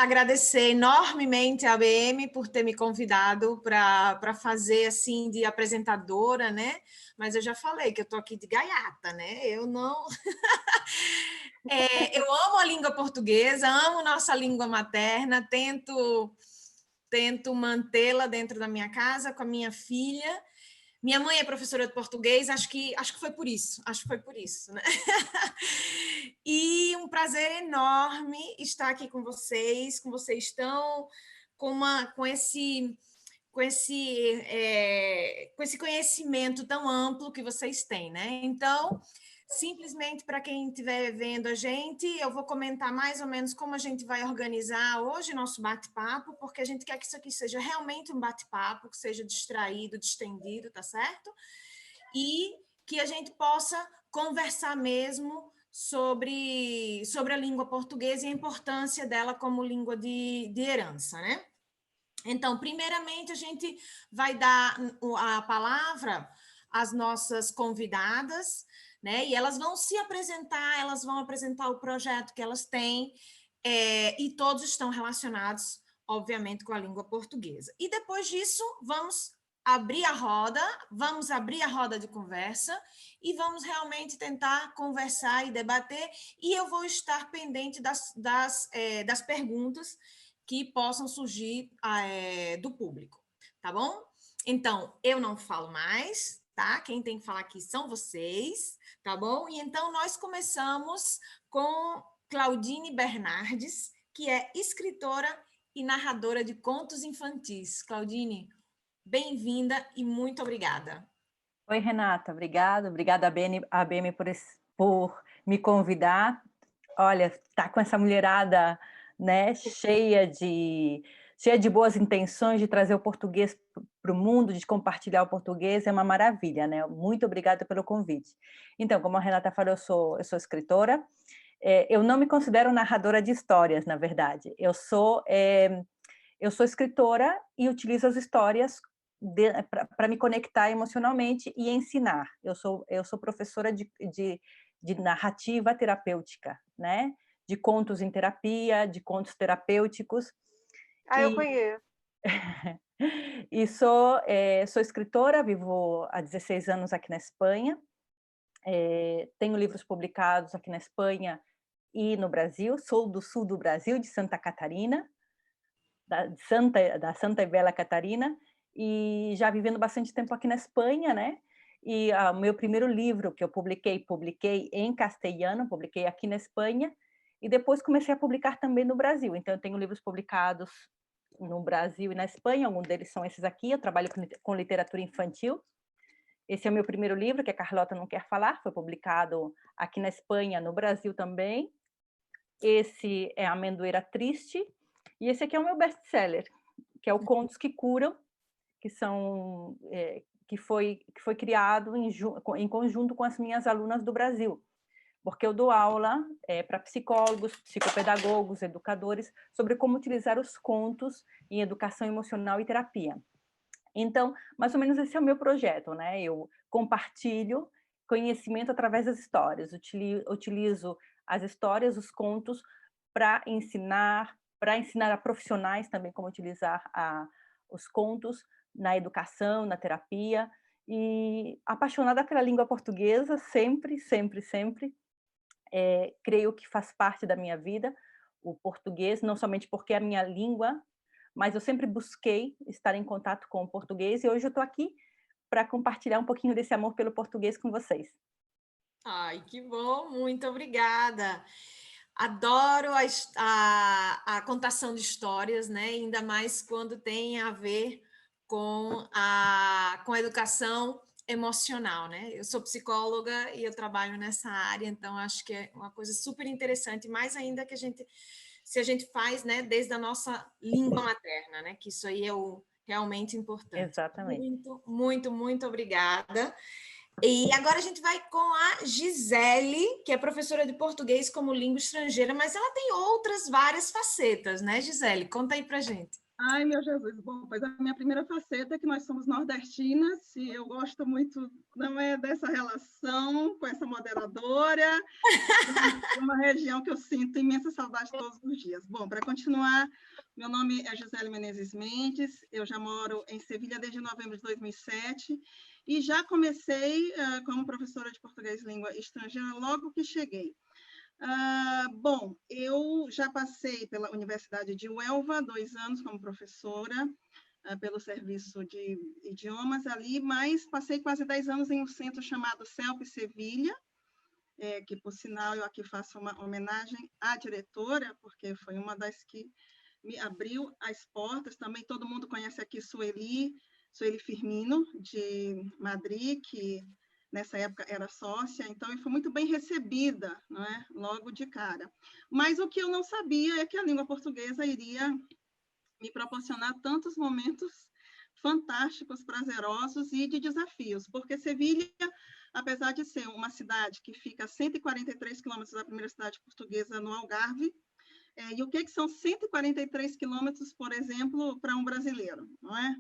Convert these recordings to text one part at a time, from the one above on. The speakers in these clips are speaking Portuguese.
agradecer enormemente a ABM por ter me convidado para fazer assim de apresentadora, né? Mas eu já falei que eu estou aqui de gaiata, né? Eu não. Eu amo a língua portuguesa, amo nossa língua materna, tento mantê-la dentro da minha casa com a minha filha. Minha mãe é professora de português, acho que foi por isso, né? E um prazer enorme estar aqui com vocês estão com esse conhecimento tão amplo que vocês têm, né? Então, simplesmente para quem estiver vendo a gente, eu vou comentar mais ou menos como a gente vai organizar hoje nosso bate-papo, porque a gente quer que isso aqui seja realmente um bate-papo, que seja distraído, distendido, tá certo? E que a gente possa conversar mesmo sobre a língua portuguesa e a importância dela como língua de herança, né? Então, primeiramente, a gente vai dar a palavra às nossas convidadas, né? E elas vão se apresentar, elas vão apresentar o projeto que elas têm, e todos estão relacionados, obviamente, com a língua portuguesa. E depois disso, vamos abrir a roda de conversa e vamos realmente tentar conversar e debater, e eu vou estar pendente das perguntas que possam surgir do público, tá bom? Então, eu não falo mais, tá? Quem tem que falar aqui são vocês, tá bom? E então nós começamos com Claudine Bernardes, que é escritora e narradora de contos infantis. Claudine, bem-vinda e muito obrigada. Oi, Renata, obrigada ABM por me convidar. Olha, tá com essa mulherada, né, cheia de boas intenções de trazer o português para o mundo, de compartilhar o português, é uma maravilha, né? Muito obrigada pelo convite. Então, como a Renata falou, eu sou escritora. Eu não me considero narradora de histórias, na verdade. Eu sou escritora e utilizo as histórias para me conectar emocionalmente e ensinar. Eu sou professora de narrativa terapêutica, né? De contos em terapia, de contos terapêuticos. Eu conheço. E sou escritora, vivo há 16 anos aqui na Espanha. Tenho livros publicados aqui na Espanha e no Brasil. Sou do sul do Brasil, de Santa Catarina, da Santa e Bela Catarina, e já vivendo bastante tempo aqui na Espanha, né? E o meu primeiro livro que eu publiquei em castelhano, publiquei aqui na Espanha, e depois comecei a publicar também no Brasil. Então, eu tenho livros publicados no Brasil e na Espanha, alguns deles são esses aqui. Eu trabalho com literatura infantil. Esse é o meu primeiro livro, que é Carlota Não Quer Falar, foi publicado aqui na Espanha, no Brasil também. Esse é Amendoeira Triste, e esse aqui é o meu best-seller, que é o Contos que Curam, que foi criado em conjunto com as minhas alunas do Brasil, porque eu dou aula para psicólogos, psicopedagogos, educadores, sobre como utilizar os contos em educação emocional e terapia. Então, mais ou menos esse é o meu projeto, né? Eu compartilho conhecimento através das histórias, utilizo as histórias, os contos, para ensinar a profissionais também como utilizar os contos na educação, na terapia, e apaixonada pela língua portuguesa, sempre, sempre, sempre. Creio que faz parte da minha vida, o português, não somente porque é a minha língua, mas eu sempre busquei estar em contato com o português, e hoje eu estou aqui para compartilhar um pouquinho desse amor pelo português com vocês. Ai, que bom, muito obrigada. Adoro a contação de histórias, né? Ainda mais quando tem a ver com a educação emocional, né? Eu sou psicóloga e eu trabalho nessa área, então acho que é uma coisa super interessante, mais ainda que se a gente faz, né, desde a nossa língua materna, né? Que isso aí é o realmente importante. Exatamente. Muito, muito, muito obrigada. E agora a gente vai com a Gisele, que é professora de português como língua estrangeira, mas ela tem outras várias facetas, né, Gisele? Conta aí pra gente. Ai, meu Jesus. Bom, pois a minha primeira faceta é que nós somos nordestinas e eu gosto muito, não é dessa relação com essa moderadora, de uma região que eu sinto imensa saudade todos os dias. Bom, para continuar, meu nome é Gisele Menezes Mendes, eu já moro em Sevilha desde novembro de 2007 e já comecei como professora de português língua estrangeira logo que cheguei. Bom, eu já passei pela Universidade de Huelva, 2 anos como professora, pelo serviço de idiomas ali, mas passei quase 10 anos em um centro chamado CELP Sevilha, que, por sinal, eu aqui faço uma homenagem à diretora, porque foi uma das que me abriu as portas. Também todo mundo conhece aqui Sueli Firmino, de Madrid, que nessa época era sócia, então eu fui muito bem recebida, não é? Logo de cara. Mas o que eu não sabia é que a língua portuguesa iria me proporcionar tantos momentos fantásticos, prazerosos e de desafios, porque Sevilha, apesar de ser uma cidade que fica a 143 quilômetros da primeira cidade portuguesa no Algarve, e o que são 143 quilômetros, por exemplo, para um brasileiro? Não é?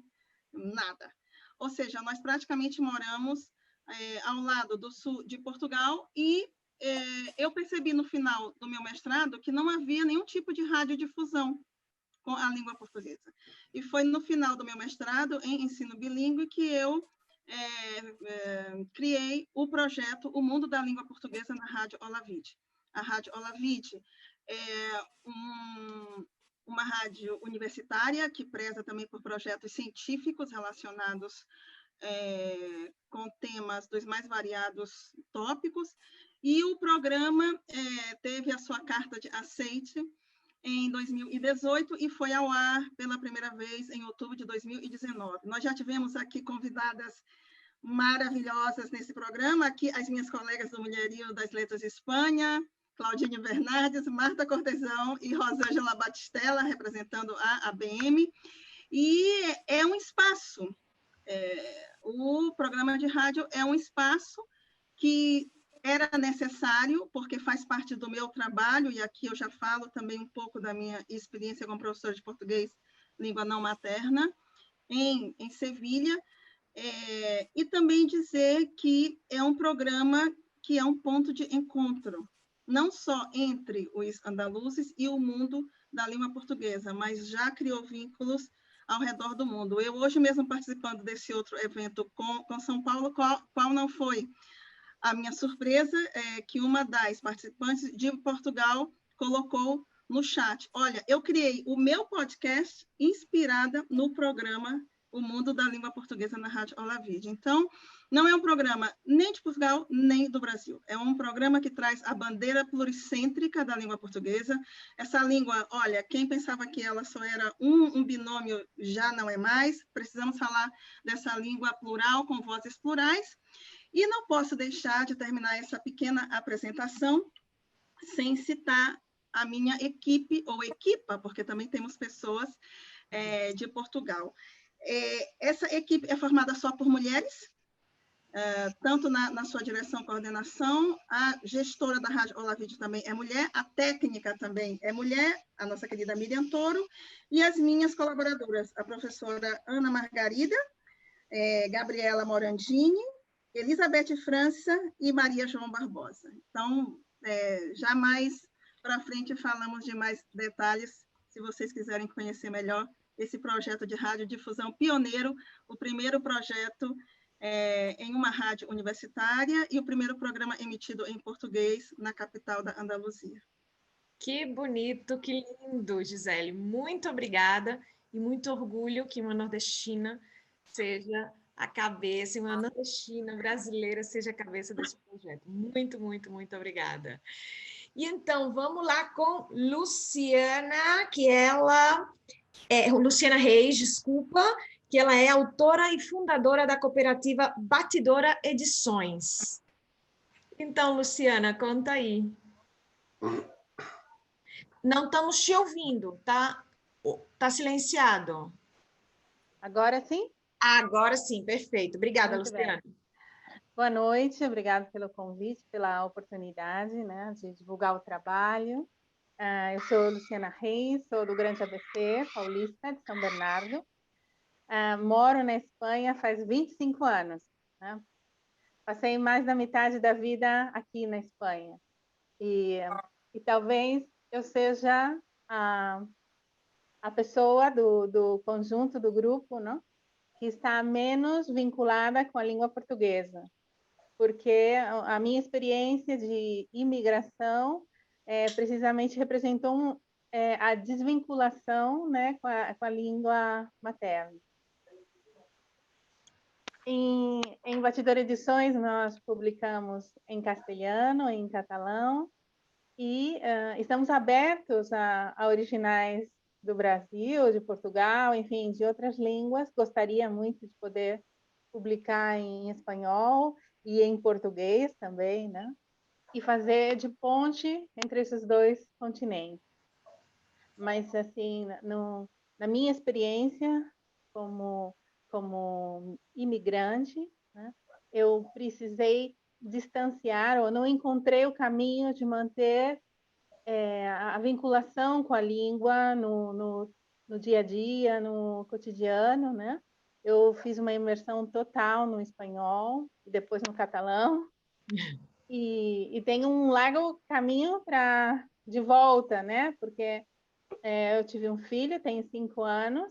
Nada. Ou seja, nós praticamente moramos ao lado do sul de Portugal e eu percebi no final do meu mestrado que não havia nenhum tipo de radiodifusão com a língua portuguesa. E foi no final do meu mestrado em ensino bilíngue que eu criei o projeto O Mundo da Língua Portuguesa na Rádio Olavide. A Rádio Olavide é uma rádio universitária que preza também por projetos científicos relacionados com temas dos mais variados tópicos, e o programa teve a sua carta de aceite em 2018 e foi ao ar pela primeira vez em outubro de 2019. Nós já tivemos aqui convidadas maravilhosas nesse programa, aqui as minhas colegas do Mulherio das Letras Espanha, Claudine Bernardes, Marta Cortesão e Rosângela Batistella, representando a ABM, e é um espaço, o programa de rádio é um espaço que era necessário, porque faz parte do meu trabalho, e aqui eu já falo também um pouco da minha experiência como professora de português, língua não materna, em Sevilha, e também dizer que é um programa que é um ponto de encontro, não só entre os andaluzes e o mundo da língua portuguesa, mas já criou vínculos ao redor do mundo. Eu hoje mesmo participando desse outro evento com São Paulo, qual não foi a minha surpresa é que uma das participantes de Portugal colocou no chat: olha, eu criei o meu podcast inspirada no programa O Mundo da Língua Portuguesa na Rádio Olavide. Então, não é um programa nem de Portugal, nem do Brasil. É um programa que traz a bandeira pluricêntrica da língua portuguesa. Essa língua, olha, quem pensava que ela só era um binômio, já não é mais. Precisamos falar dessa língua plural, com vozes plurais. E não posso deixar de terminar essa pequena apresentação sem citar a minha equipe, ou equipa, porque também temos pessoas de Portugal. Essa equipe é formada só por mulheres, tanto na sua direção e coordenação, a gestora da Rádio Olavide também é mulher, a técnica também é mulher, a nossa querida Miriam Toro, e as minhas colaboradoras, a professora Ana Margarida, Gabriela Morandini, Elizabeth França e Maria João Barbosa. Então, jamais para frente falamos de mais detalhes, se vocês quiserem conhecer melhor esse projeto de radiodifusão pioneiro, o primeiro projeto em uma rádio universitária e o primeiro programa emitido em português na capital da Andaluzia. Que bonito, que lindo, Gisele. Muito obrigada e muito orgulho que uma nordestina seja a cabeça, uma nordestina brasileira seja a cabeça desse projeto. Muito, muito, muito obrigada. E então, vamos lá com Luciana, Luciana Reis, desculpa, que ela é autora e fundadora da cooperativa Batidora Edições. Então, Luciana, conta aí. Não estamos te ouvindo, tá? Tá silenciado. Agora sim? Agora sim, perfeito. Obrigada, Muito Luciana. bem. Boa noite, obrigada pelo convite, pela oportunidade, né, de divulgar o trabalho. Eu sou Luciana Reis, sou do Grande ABC, paulista, de São Bernardo. Moro na Espanha faz 25 anos. Né? Passei mais da metade da vida aqui na Espanha. E talvez eu seja a pessoa do conjunto, do grupo, não? Que está menos vinculada com a língua portuguesa. Porque a minha experiência de imigração precisamente representou a desvinculação, né, com a língua materna. Em Batidor Edições, nós publicamos em castelhano, em catalão, e estamos abertos a originais do Brasil, de Portugal, enfim, de outras línguas. Gostaria muito de poder publicar em espanhol e em português também, né? E fazer de ponte entre esses dois continentes. Mas, assim, na minha experiência como imigrante, né, eu precisei distanciar, ou não encontrei o caminho de manter a vinculação com a língua no dia a dia, no cotidiano, né? Eu fiz uma imersão total no espanhol e depois no catalão e tenho um largo caminho de volta, né? Porque eu tive um filho, tenho 5 anos,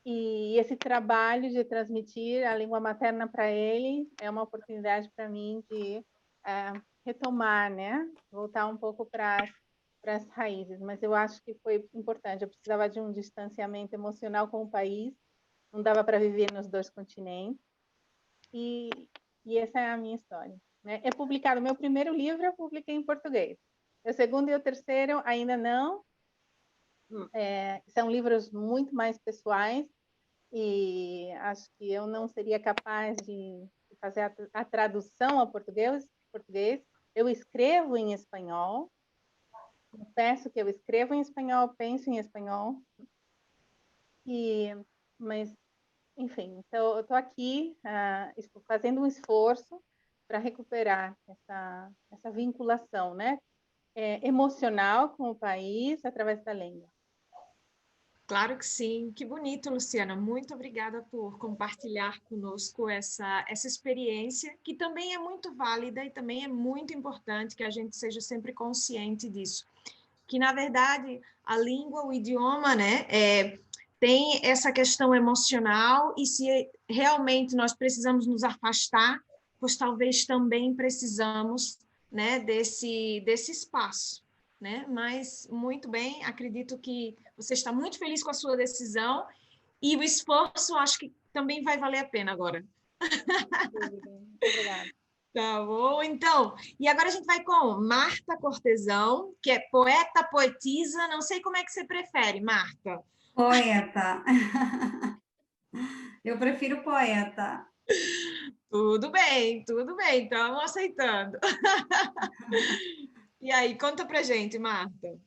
e esse trabalho de transmitir a língua materna para ele é uma oportunidade para mim de retomar, né? Voltar um pouco para as raízes. Mas eu acho que foi importante. Eu precisava de um distanciamento emocional com o país. Não dava para viver nos dois continentes. E essa é a minha história. Né? É publicado. Meu primeiro livro eu publiquei em português. O segundo e o terceiro ainda não. São livros muito mais pessoais e acho que eu não seria capaz de fazer a tradução ao português. Eu escrevo em espanhol, confesso que eu escrevo em espanhol, penso em espanhol, mas, enfim, então eu estou aqui fazendo um esforço para recuperar essa vinculação, né, emocional com o país através da língua. Claro que sim. Que bonito, Luciana. Muito obrigada por compartilhar conosco essa experiência, que também é muito válida e também é muito importante que a gente seja sempre consciente disso. Que, na verdade, a língua, o idioma, né, tem essa questão emocional e se realmente nós precisamos nos afastar, pois talvez também precisamos, né, desse espaço. Né? Mas, muito bem, acredito que você está muito feliz com a sua decisão e o esforço acho que também vai valer a pena agora. Obrigada. Tá bom, então. E agora a gente vai com Marta Cortesão, que é poeta, poetisa, não sei como é que você prefere, Marta. Poeta. Eu prefiro poeta. Tudo bem, estamos aceitando. E aí, conta pra gente, Marta.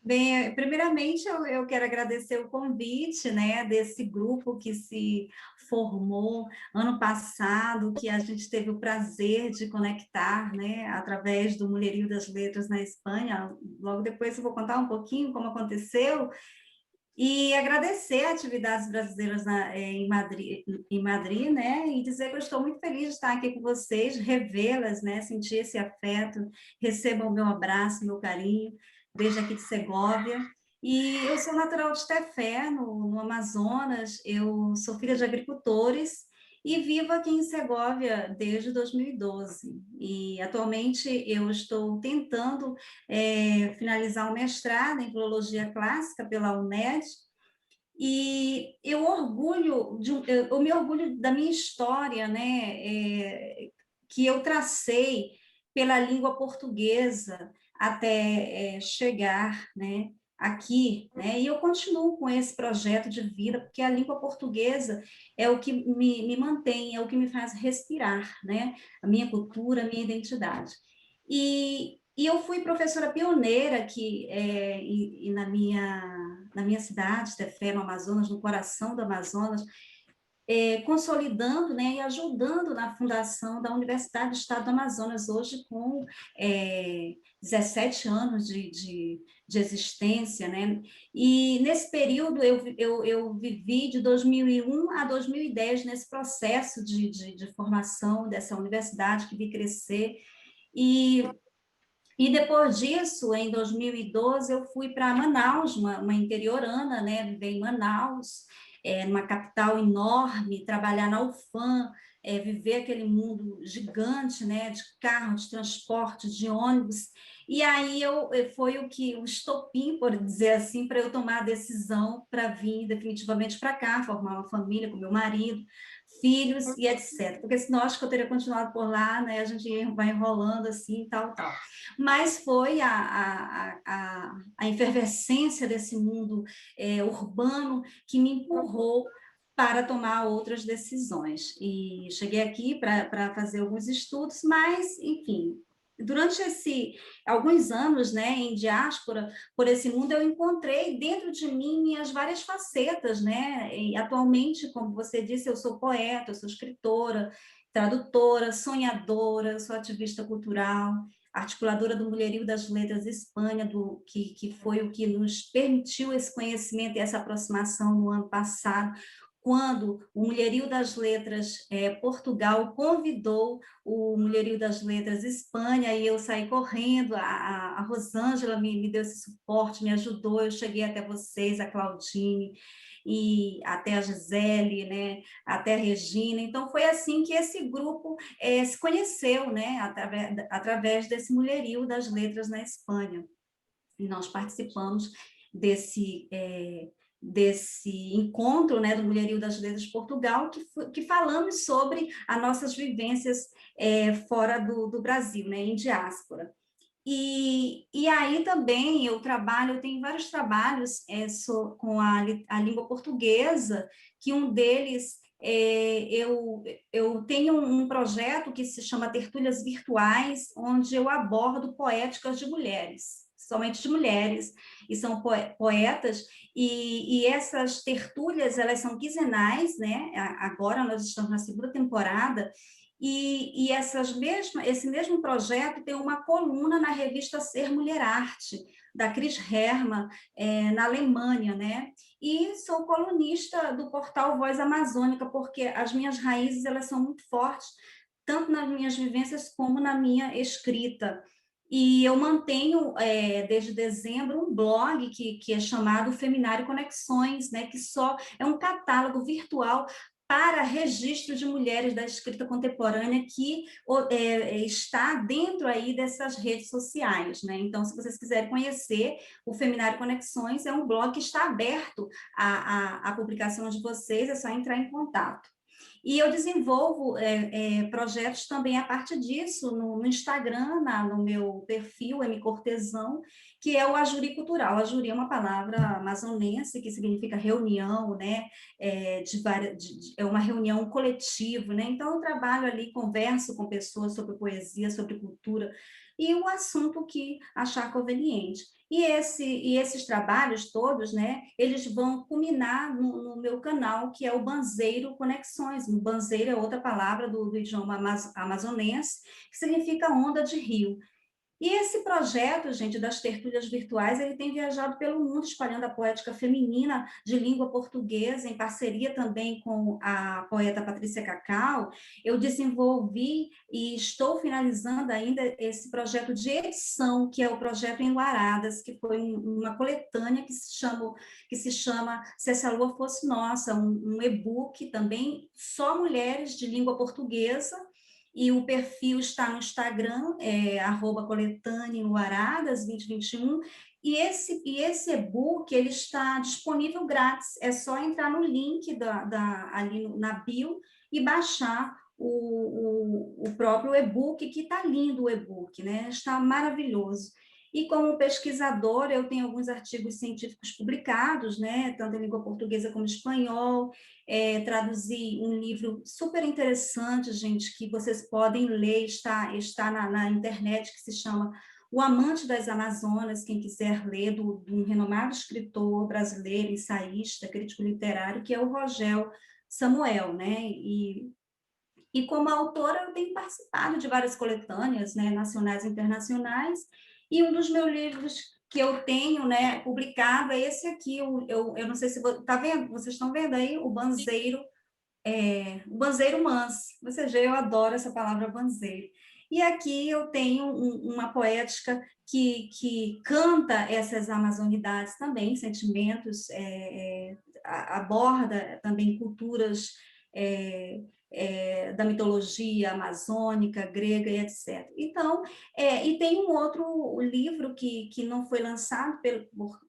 Bem, primeiramente eu quero agradecer o convite, né, desse grupo que se formou ano passado, que a gente teve o prazer de conectar, né, através do Mulherio das Letras na Espanha. Logo depois eu vou contar um pouquinho como aconteceu e agradecer a Atividades Brasileiras em Madrid, né, e dizer que eu estou muito feliz de estar aqui com vocês, revê-las, né, sentir esse afeto, recebam o meu abraço, meu carinho, desde aqui de Segóvia. E eu sou natural de Tefé, no Amazonas, eu sou filha de agricultores e vivo aqui em Segóvia desde 2012. E atualmente eu estou tentando finalizar um mestrado em Filologia Clássica pela UNED, e eu me orgulho da minha história, né, que eu tracei pela língua portuguesa até chegar, né, aqui, né, e eu continuo com esse projeto de vida, porque a língua portuguesa é o que me mantém, é o que me faz respirar, né, a minha cultura, a minha identidade. E eu fui professora pioneira aqui na minha cidade, Tefé, no Amazonas, no coração do Amazonas, consolidando, né, e ajudando na fundação da Universidade do Estado do Amazonas, hoje com 17 anos de existência, né? E nesse período eu vivi de 2001 a 2010 nesse processo de formação dessa universidade que vi crescer. E depois disso, em 2012, eu fui para Manaus, uma interiorana, né? Viver em Manaus, numa capital enorme, trabalhar na UFAM, viver aquele mundo gigante, né? De carro, de transporte, de ônibus. E aí foi o estopim, por dizer assim, para eu tomar a decisão para vir definitivamente para cá, formar uma família com meu marido, filhos e etc. Porque senão acho que eu teria continuado por lá, né? A gente vai enrolando assim, tal, tal. Mas foi a efervescência desse mundo urbano que me empurrou para tomar outras decisões. E cheguei aqui para fazer alguns estudos, mas, enfim, durante alguns anos, né, em diáspora, por esse mundo, eu encontrei dentro de mim minhas várias facetas, né? E atualmente, como você disse, eu sou poeta, eu sou escritora, tradutora, sonhadora, sou ativista cultural, articuladora do Mulherio das Letras Espanha, que foi o que nos permitiu esse conhecimento e essa aproximação no ano passado, quando o Mulherio das Letras Portugal convidou o Mulherio das Letras Espanha, e eu saí correndo, a Rosângela me deu esse suporte, me ajudou, eu cheguei até vocês, a Claudine, e até a Gisele, né, até a Regina. Então, foi assim que esse grupo se conheceu, né, através desse Mulherio das Letras na Espanha. E nós participamos desse encontro, né, do Mulherio das Letras Portugal, que falamos sobre as nossas vivências fora do Brasil, né, em diáspora. E aí também eu tenho vários trabalhos com a língua portuguesa, que um deles eu tenho um projeto que se chama Tertúlias Virtuais, onde eu abordo poéticas de mulheres, somente de mulheres, e são poetas, e essas tertúlias, elas são quinzenais, né? Agora nós estamos na segunda temporada, e esse mesmo projeto tem uma coluna na revista Ser Mulher Arte, da Cris Herrmann, na Alemanha, né? E sou colunista do portal Voz Amazônica, porque as minhas raízes elas são muito fortes, tanto nas minhas vivências como na minha escrita. E eu mantenho, desde dezembro, um blog que é chamado Feminário Conexões, né? Que só é um catálogo virtual para registro de mulheres da escrita contemporânea que está dentro aí dessas redes sociais, né? Então, se vocês quiserem conhecer, o Feminário Conexões é um blog que está aberto à publicação de vocês, é só entrar em contato. E eu desenvolvo projetos também a partir disso no Instagram, no meu perfil, M Cortesão, que é o Ajuri Cultural. Ajuri é uma palavra amazonense que significa reunião, né? É uma reunião coletiva, né? Então, eu trabalho ali, converso com pessoas sobre poesia, sobre cultura, e o assunto que achar conveniente. E esses trabalhos todos, né, eles vão culminar no meu canal, que é o Banzeiro Conexões. O banzeiro é outra palavra do idioma amazonense, que significa onda de rio. E esse projeto, gente, das tertúlias virtuais, ele tem viajado pelo mundo espalhando a poética feminina de língua portuguesa, em parceria também com a poeta Patrícia Cacau. Eu desenvolvi e estou finalizando ainda esse projeto de edição, que é o projeto Enluaradas, que foi uma coletânea que se chama Se Essa Lua Fosse Nossa, um e-book também só mulheres de língua portuguesa, e o perfil está no Instagram, @coletânea2021, e esse e-book ele está disponível grátis, é só entrar no link ali na bio e baixar o próprio e-book, que está lindo o e-book, né? Está maravilhoso. E como pesquisadora, eu tenho alguns artigos científicos publicados, né, tanto em língua portuguesa como espanhol, traduzi um livro super interessante, gente, que vocês podem ler, está na internet, que se chama O Amante das Amazonas, quem quiser ler, de um renomado escritor brasileiro, ensaísta, crítico literário, que é o Rogel Samuel, né? E como autora, eu tenho participado de várias coletâneas, né, nacionais e internacionais, e um dos meus livros que eu tenho, né, publicado é esse aqui, eu não sei se tá vendo, vocês estão vendo aí, o Banzeiro Mans. Você vê, eu adoro essa palavra banzeiro. E aqui eu tenho uma poética que canta essas amazonidades também, sentimentos, aborda também culturas da mitologia amazônica, grega e etc. Então, e tem um outro livro que não foi lançado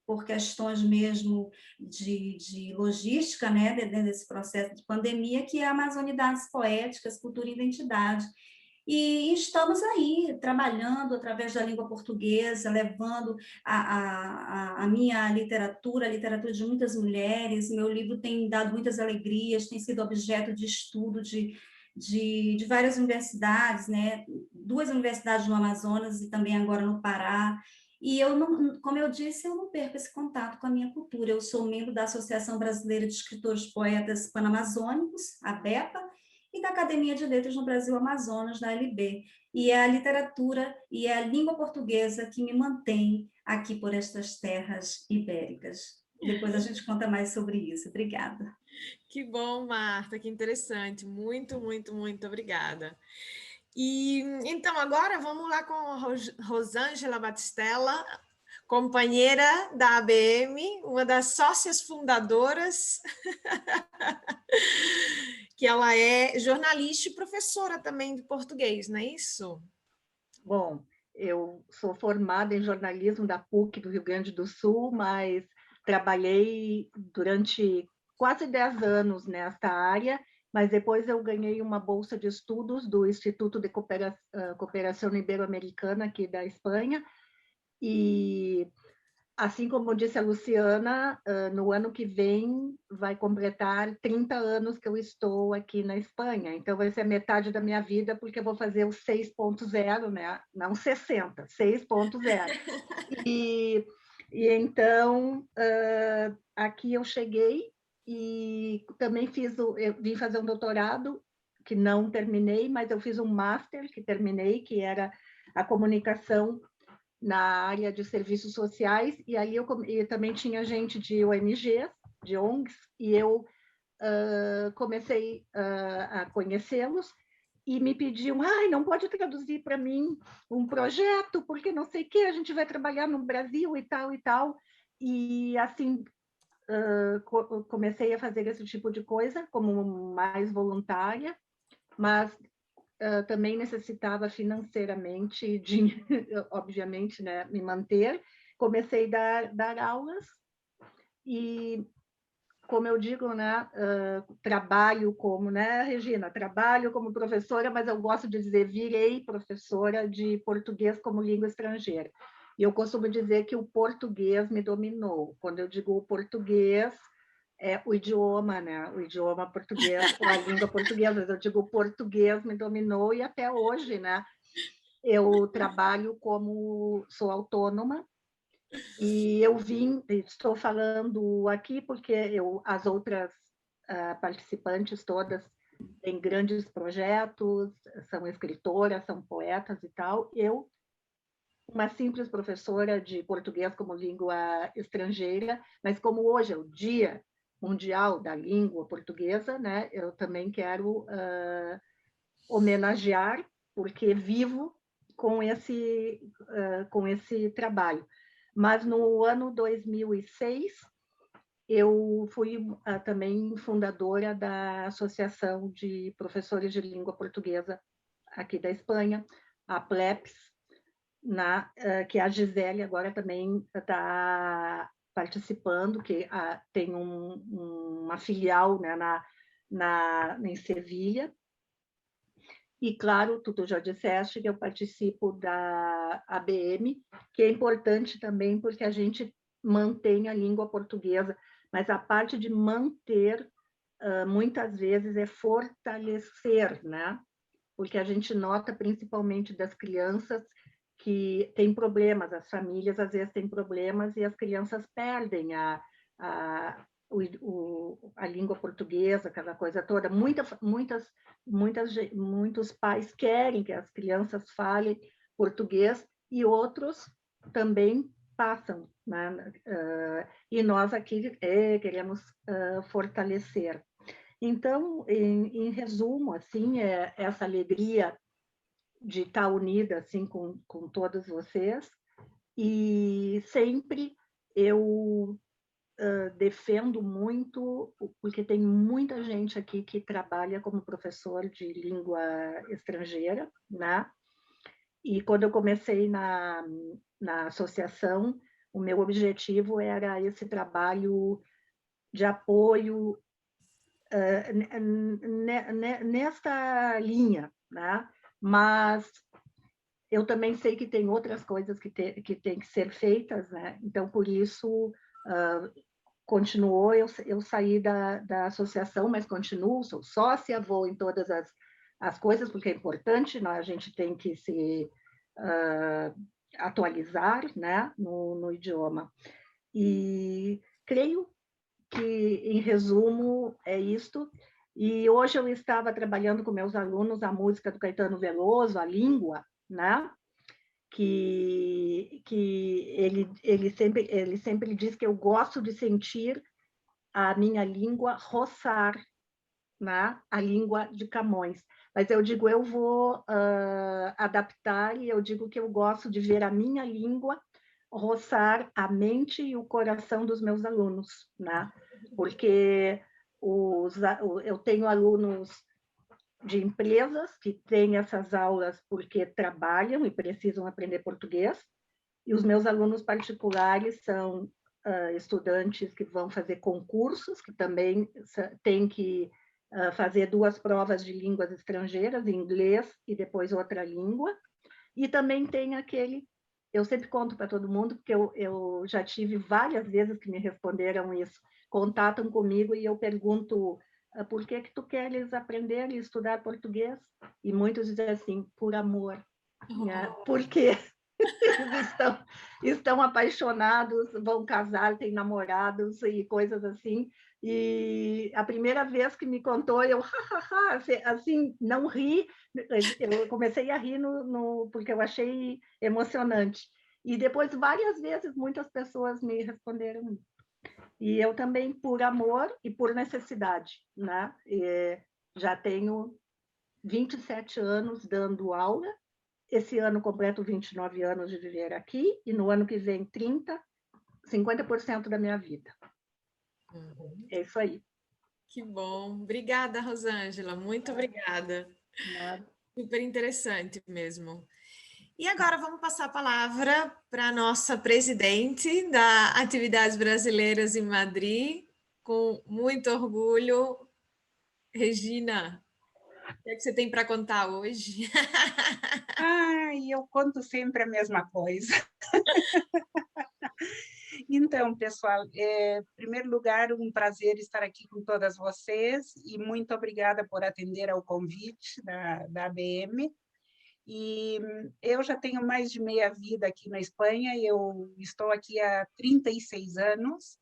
por questões mesmo de logística, né, desse processo de pandemia, que é Amazonidades Poéticas, Cultura e Identidade. E estamos aí trabalhando através da língua portuguesa, levando a minha literatura, a literatura de muitas mulheres. Meu livro tem dado muitas alegrias, tem sido objeto de estudo de várias universidades, né? 2 universidades no Amazonas e também agora no Pará. E eu não, como eu disse, eu não perco esse contato com a minha cultura. Eu sou membro da Associação Brasileira de Escritores Poetas Panamazônicos, a ABEPA, e da Academia de Letras no Brasil Amazonas, da ALB. E é a literatura e é a língua portuguesa que me mantém aqui por estas terras ibéricas. Depois a gente conta mais sobre isso. Obrigada. Que bom, Marta, que interessante. Muito, muito, muito obrigada. E então agora vamos lá com a Rosângela Batistella, companheira da ABM, uma das sócias fundadoras, que ela é jornalista e professora também de português, não é isso? Bom, eu sou formada em jornalismo da PUC do Rio Grande do Sul, mas trabalhei durante quase 10 anos nesta área, mas depois eu ganhei uma bolsa de estudos do Instituto de Cooperação Ibero-Americana aqui da Espanha, e assim como disse a Luciana, no ano que vem vai completar 30 anos que eu estou aqui na Espanha. Então, vai ser metade da minha vida, porque eu vou fazer o 6.0, né? Não 60, 6.0. E então, aqui eu cheguei e também eu vim fazer um doutorado, que não terminei, mas eu fiz um master que terminei, que era a comunicação na área de serviços sociais, e aí eu também tinha gente de ONGs, de ONGs, e eu comecei a conhecê-los, e me pediam, não pode traduzir para mim um projeto, porque não sei o que, a gente vai trabalhar no Brasil e tal, e assim, comecei a fazer esse tipo de coisa, como mais voluntária, mas também necessitava financeiramente, obviamente, né, me manter. Comecei a dar aulas e, como eu digo, né, trabalho como, né, Regina, trabalho como professora, mas eu gosto de dizer, virei professora de português como língua estrangeira. E eu costumo dizer que o português me dominou. Quando eu digo o português, é o idioma, né? O idioma português, ou a língua portuguesa, eu digo, o português me dominou, e até hoje, né? Eu trabalho sou autônoma, e estou falando aqui porque as outras participantes todas têm grandes projetos, são escritoras, são poetas e tal. Eu, uma simples professora de português como língua estrangeira, mas como hoje é o Dia Mundial da Língua Portuguesa, né? Eu também quero homenagear, porque vivo com esse trabalho. Mas no ano 2006, eu fui também fundadora da Associação de Professores de Língua Portuguesa aqui da Espanha, a PLEPS, que a Gisele agora também está participando, que tem uma filial, né, em Sevilha. E, claro, tu já disseste que eu participo da ABM, que é importante também porque a gente mantém a língua portuguesa, mas a parte de manter, muitas vezes, é fortalecer, né? Porque a gente nota, principalmente das crianças, que tem problemas, as famílias às vezes têm problemas e as crianças perdem a língua portuguesa, aquela coisa toda. Muitos pais querem que as crianças falem português e outros também passam, né? E nós aqui queremos fortalecer. Então, em resumo, assim, essa alegria de estar unida assim com todos vocês, e sempre eu defendo muito, porque tem muita gente aqui que trabalha como professor de língua estrangeira, né? E quando eu comecei na associação, o meu objetivo era esse trabalho de apoio nesta linha, né? Mas eu também sei que tem outras coisas que tem que ser feitas, né? Então, por isso, continuou, eu saí da associação, mas continuo, sou sócia, vou em todas as coisas, porque é importante, a gente tem que se atualizar, né, no idioma. E creio que, em resumo, é isto. E hoje eu estava trabalhando com meus alunos a música do Caetano Veloso, a língua, né? Que ele sempre diz que eu gosto de sentir a minha língua roçar, né? A língua de Camões. Mas eu digo, eu vou adaptar, e eu digo que eu gosto de ver a minha língua roçar a mente e o coração dos meus alunos, né? Porque eu tenho alunos de empresas que têm essas aulas porque trabalham e precisam aprender português, e os meus alunos particulares são estudantes que vão fazer concursos, que também têm que fazer 2 provas de línguas estrangeiras, inglês e depois outra língua, e também tem aquele... Eu sempre conto para todo mundo, porque eu já tive várias vezes que me responderam isso, contatam comigo e eu pergunto: por que tu queres aprender e estudar português? E muitos dizem assim, por amor. Né? Porque eles estão apaixonados, vão casar, têm namorados e coisas assim. E a primeira vez que me contou, eu assim, não ri, eu comecei a rir porque eu achei emocionante. E depois, várias vezes, muitas pessoas me responderam isso. E eu também, por amor e por necessidade, né? Já tenho 27 anos dando aula. Esse ano completo 29 anos de viver aqui, e no ano que vem 50% da minha vida. Uhum. É isso aí. Que bom. Obrigada, Rosângela. Muito obrigada. Nada. Super interessante mesmo. E agora vamos passar a palavra para a nossa presidente da Atividades Brasileiras em Madrid, com muito orgulho. Regina, o que é que você tem para contar hoje? Eu conto sempre a mesma coisa. Então, pessoal, em primeiro lugar, um prazer estar aqui com todas vocês e muito obrigada por atender ao convite da ABM. E eu já tenho mais de meia vida aqui na Espanha, eu estou aqui há 36 anos.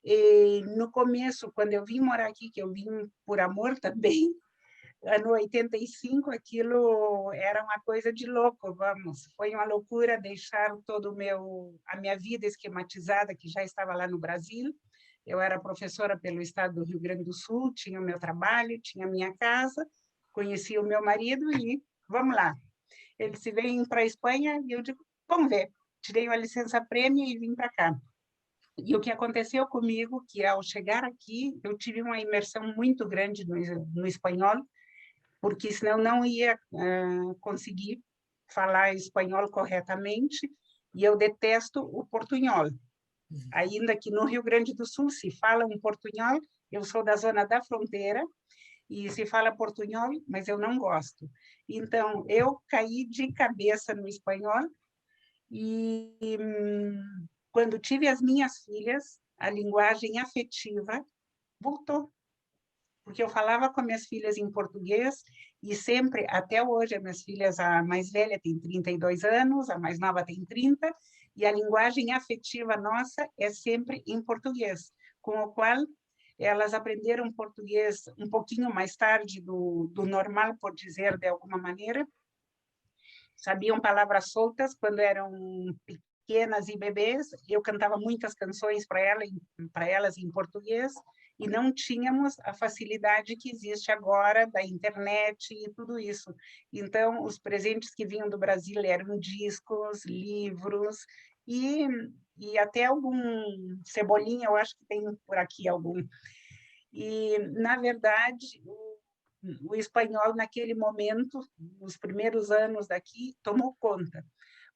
E no começo, quando eu vim morar aqui, que eu vim por amor também, ano 85, aquilo era uma coisa de louco, vamos. Foi uma loucura deixar a minha vida esquematizada, que já estava lá no Brasil. Eu era professora pelo estado do Rio Grande do Sul, tinha o meu trabalho, tinha a minha casa, conheci o meu marido e vamos lá. Ele se vem para a Espanha e eu digo, vamos ver. Tirei uma licença-prêmio e vim para cá. E o que aconteceu comigo, que ao chegar aqui, eu tive uma imersão muito grande no espanhol, porque senão não ia conseguir falar espanhol corretamente, e eu detesto o portunhol. Ainda que no Rio Grande do Sul se fala um portunhol, eu sou da zona da fronteira, e se fala portunhol, mas eu não gosto. Então, eu caí de cabeça no espanhol, e quando tive as minhas filhas, a linguagem afetiva voltou. Porque eu falava com minhas filhas em português e sempre, até hoje, as minhas filhas, a mais velha tem 32 anos, a mais nova tem 30, e a linguagem afetiva nossa é sempre em português, com o qual elas aprenderam português um pouquinho mais tarde do normal, por dizer de alguma maneira. Sabiam palavras soltas quando eram pequenas e bebês. Eu cantava muitas canções para elas em português, e não tínhamos a facilidade que existe agora da internet e tudo isso. Então, os presentes que vinham do Brasil eram discos, livros e até algum cebolinha, eu acho que tem por aqui algum. E, na verdade, o espanhol, naquele momento, nos primeiros anos daqui, tomou conta.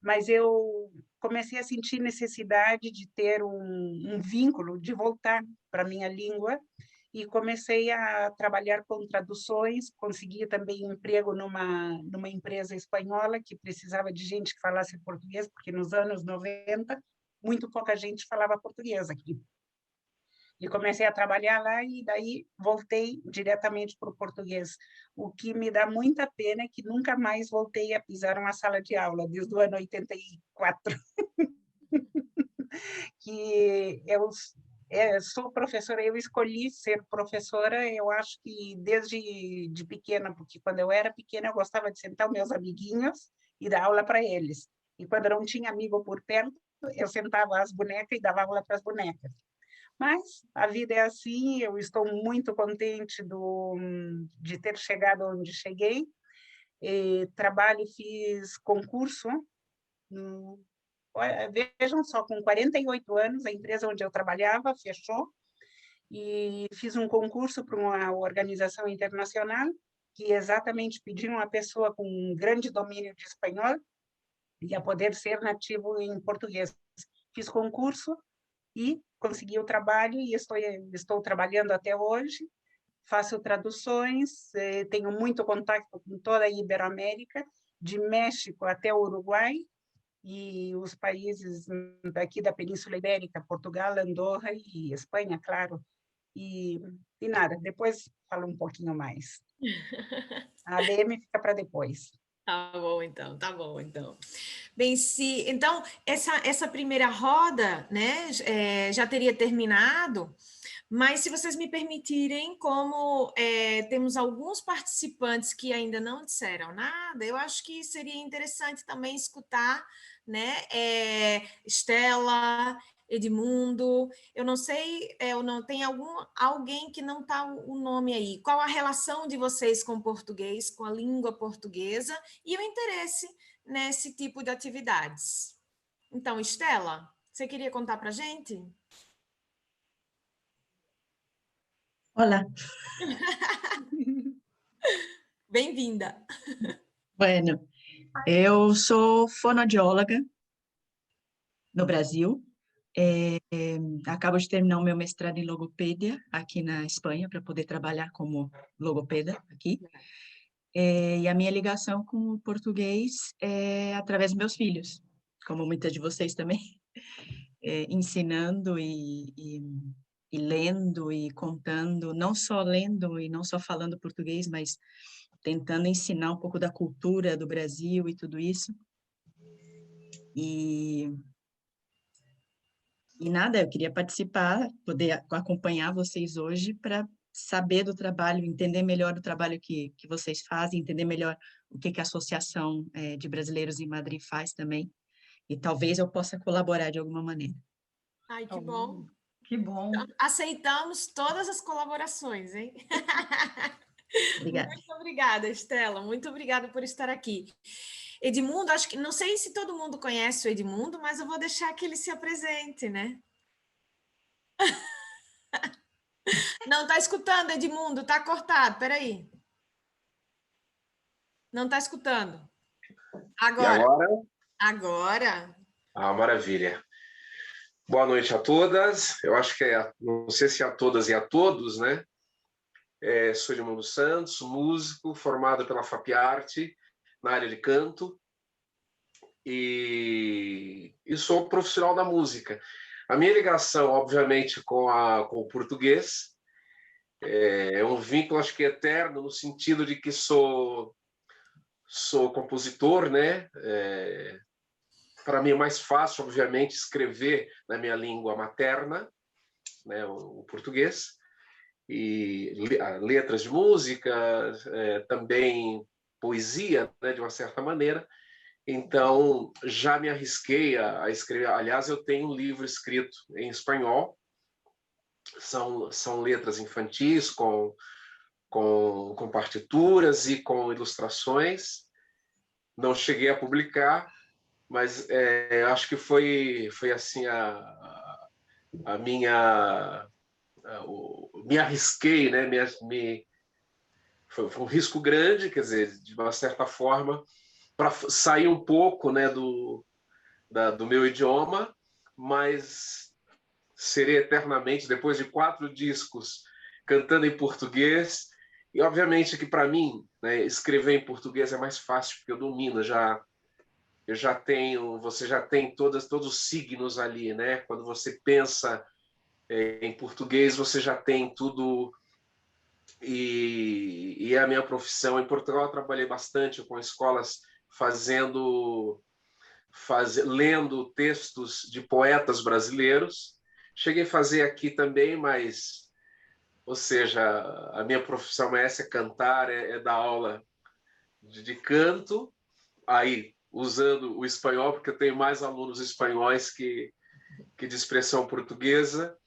Mas eu comecei a sentir necessidade de ter um vínculo, de voltar para a minha língua, e comecei a trabalhar com traduções, consegui também um emprego numa empresa espanhola que precisava de gente que falasse português, porque nos anos 90, muito pouca gente falava português aqui. E comecei a trabalhar lá, e daí voltei diretamente para o português. O que me dá muita pena é que nunca mais voltei a pisar numa sala de aula, desde o ano 84. Que eu sou professora, eu escolhi ser professora, eu acho que desde de pequena, porque quando eu era pequena eu gostava de sentar os meus amiguinhos e dar aula para eles. E quando não tinha amigo por perto, eu sentava as bonecas e dava aula para as bonecas. Mas a vida é assim, eu estou muito contente de ter chegado onde cheguei. Fiz concurso. Vejam só, com 48 anos, a empresa onde eu trabalhava fechou, e fiz um concurso para uma organização internacional que exatamente pediu uma pessoa com um grande domínio de espanhol e a poder ser nativo em português. Fiz concurso e consegui o trabalho, e estou trabalhando até hoje. Faço traduções, tenho muito contato com toda a Iberoamérica, de México até o Uruguai, e os países daqui da Península Ibérica, Portugal, Andorra e Espanha, claro. E nada, depois falo um pouquinho mais. A ABM fica para depois. Tá bom, então, tá bom, então. Bem, então, essa primeira roda, né, já teria terminado, mas se vocês me permitirem, como temos alguns participantes que ainda não disseram nada, eu acho que seria interessante também escutar, né, Estela, Edmundo, eu não sei, tem alguém que não está o nome aí. Qual a relação de vocês com o português, com a língua portuguesa e o interesse nesse tipo de atividades? Então, Estela, você queria contar para a gente? Hola. Bem-vinda. Bueno, eu sou fonoaudióloga no Brasil. Acabo de terminar o meu mestrado em logopedia aqui na Espanha, para poder trabalhar como logopeda aqui. E a minha ligação com o português é através dos meus filhos, como muitas de vocês também, ensinando e lendo e contando, não só lendo e não só falando português, mas tentando ensinar um pouco da cultura do Brasil e tudo isso. E nada, eu queria participar, poder acompanhar vocês hoje para saber do trabalho, entender melhor o trabalho que vocês fazem, entender melhor o que a Associação de Brasileiros em Madrid faz também, e talvez eu possa colaborar de alguma maneira. Ai, que bom. Que bom. Aceitamos todas as colaborações, hein? Obrigada. Muito obrigada, Estela. Muito obrigada por estar aqui. Edmundo, acho que não sei se todo mundo conhece o Edmundo, mas eu vou deixar que ele se apresente, né? Não está escutando, Edmundo, está cortado, peraí. Não está escutando. Agora. E agora? Agora. Ah, maravilha. Boa noite a todas. Eu acho que não sei se a todas e a todos, né? Sou Edmundo Santos, músico, formado pela FAPIarte, na área de canto, e sou profissional da música. A minha ligação, obviamente, com o português é um vínculo, acho que eterno, no sentido de que sou compositor, né? Para mim é mais fácil, obviamente, escrever na minha língua materna, né, o português, e letras de música, também poesia, né, de uma certa maneira. Então, já me arrisquei a escrever. Aliás, eu tenho um livro escrito em espanhol, são letras infantis com partituras e com ilustrações. Não cheguei a publicar, mas acho que foi assim a minha... me arrisquei, né? Foi um risco grande, quer dizer, de uma certa forma, para sair um pouco, né, do meu idioma, mas serei eternamente, depois de 4 discos cantando em português, e obviamente que para mim, né, escrever em português é mais fácil, porque eu domino, eu já tenho, você já tem todos os signos ali, né? Quando você pensa em português, você já tem tudo. E é a minha profissão. Em Portugal, eu trabalhei bastante com escolas lendo textos de poetas brasileiros. Cheguei a fazer aqui também, mas, ou seja, a minha profissão é essa, é cantar, dar aula de canto, aí usando o espanhol, porque eu tenho mais alunos espanhóis que de expressão portuguesa.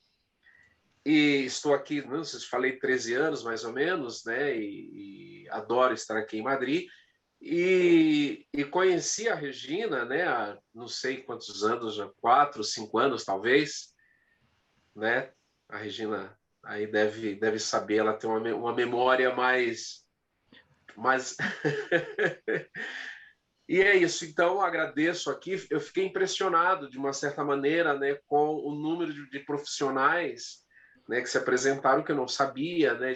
E estou aqui, não sei se falei, 13 anos mais ou menos, né? E adoro estar aqui em Madrid. E conheci a Regina, né? Há não sei quantos anos, já 4, 5 anos talvez, né? A Regina aí deve saber, ela tem uma memória mais E é isso. Então, agradeço aqui. Eu fiquei impressionado, de uma certa maneira, né, com o número de profissionais, né, que se apresentaram, que eu não sabia, né,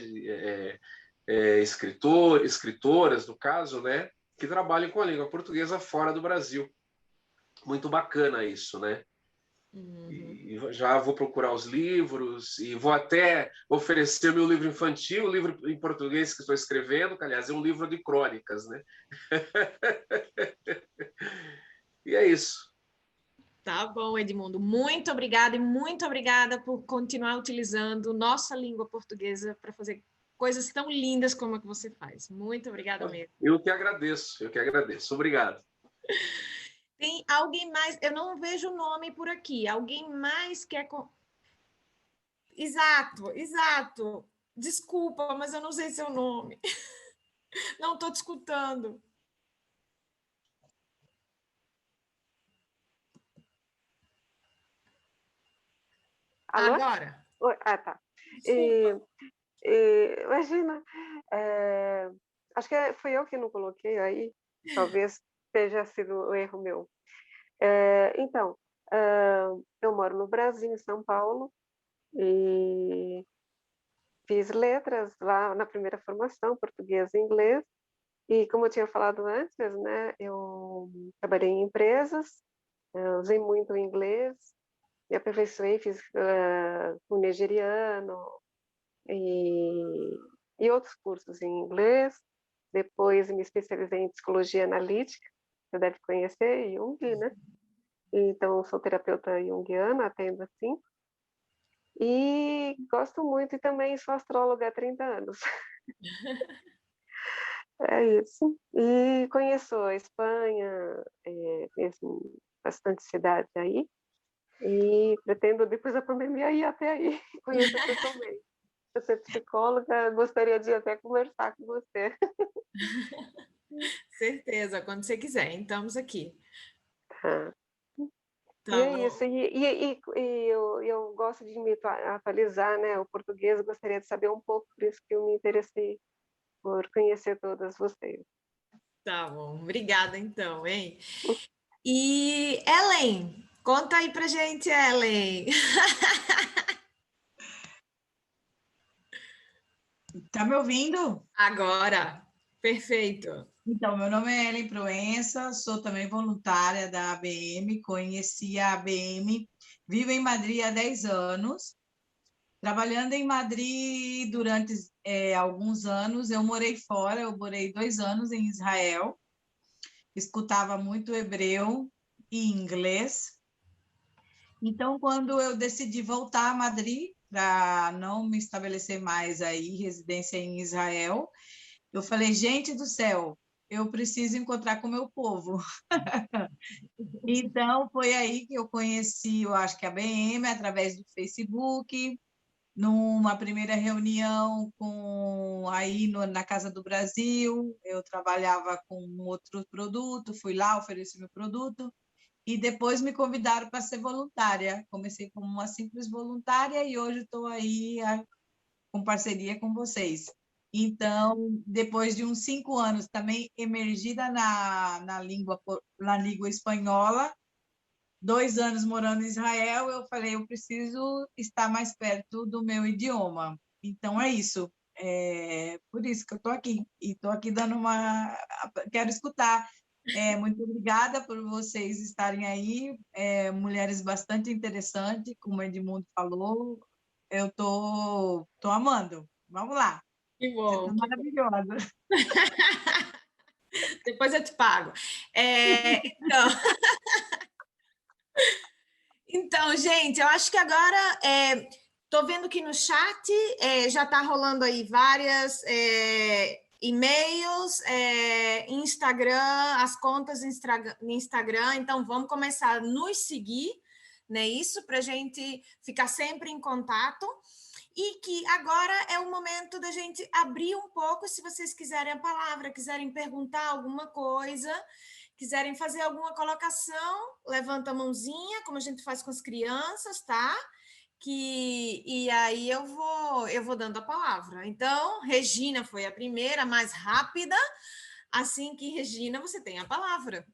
escritoras, no caso, né, que trabalham com a língua portuguesa fora do Brasil. Muito bacana isso, né? E já vou procurar os livros e vou até oferecer meu livro infantil, o livro em português que estou escrevendo, que, aliás, é um livro de crônicas, né? E é isso. Tá bom, Edmundo. Muito obrigada e muito obrigada por continuar utilizando nossa língua portuguesa para fazer coisas tão lindas como a que você faz. Muito obrigada mesmo. Eu que agradeço. Obrigado. Tem alguém mais? Eu não vejo o nome por aqui. Alguém mais quer... Exato. Desculpa, mas eu não sei seu nome. Não estou te escutando. Alô? Agora. Oi, tá. Imagina, acho que fui eu que não coloquei aí, talvez tenha sido um erro meu. Então, eu moro no Brasil, em São Paulo, e fiz letras lá na primeira formação, português e inglês, e como eu tinha falado antes, né, eu trabalhei em empresas, usei muito o inglês, me aperfeiçoei, fiz com nigeriano e outros cursos em inglês. Depois me especializei em psicologia analítica, você deve conhecer, Jung, né? Então, sou terapeuta junguiana, atendo assim. E gosto muito, e também sou astróloga há 30 anos. É isso. E conheço a Espanha, conheço bastante cidades aí. E pretendo, depois da pandemia, ir até aí, conhecer pessoalmente. Eu sou psicóloga, gostaria de até conversar com você. Certeza, quando você quiser, estamos aqui. Tá. Tá e é bom. isso, e eu gosto de me atualizar, né, o português, eu gostaria de saber um pouco, por isso que eu me interessei por conhecer todas vocês. Tá bom, obrigada então, hein? E Ellen, conta aí pra gente, Ellen. Tá me ouvindo? Agora, perfeito. Então, meu nome é Ellen Proença, sou também voluntária da ABM, conheci a ABM, vivo em Madrid há 10 anos. Trabalhando em Madrid durante alguns anos, eu morei fora, eu morei 2 anos em Israel, escutava muito hebreu e inglês. Então, quando eu decidi voltar a Madrid, para não me estabelecer mais aí, residência em Israel. Eu falei, gente do céu, eu preciso encontrar com o meu povo. Então, foi aí que eu conheci, eu acho que a BM, através do Facebook, numa primeira reunião na Casa do Brasil, eu trabalhava com outro produto, fui lá, ofereci meu produto, e depois me convidaram para ser voluntária. Comecei como uma simples voluntária e hoje estou aí com parceria com vocês. Então, depois de uns 5 anos também emergida na língua espanhola, 2 anos morando em Israel, eu falei, eu preciso estar mais perto do meu idioma. Então, é isso. É por isso que eu estou aqui. E estou aqui dando quero escutar. Muito obrigada por vocês estarem aí. Mulheres bastante interessantes, como o Edmundo falou. Eu estou amando. Vamos lá. Que bom. Você tá maravilhosa. Depois eu te pago. Então, gente, eu acho que agora estou vendo que no chat já está rolando aí várias e-mails, Instagram, as contas no Instagram. Então, vamos começar a nos seguir, né? Isso para a gente ficar sempre em contato. E que agora é o momento da gente abrir um pouco, se vocês quiserem a palavra, quiserem perguntar alguma coisa, quiserem fazer alguma colocação, levanta a mãozinha, como a gente faz com as crianças, tá? E aí eu vou dando a palavra. Então, Regina foi a primeira, mais rápida. Assim que, Regina, você tem a palavra.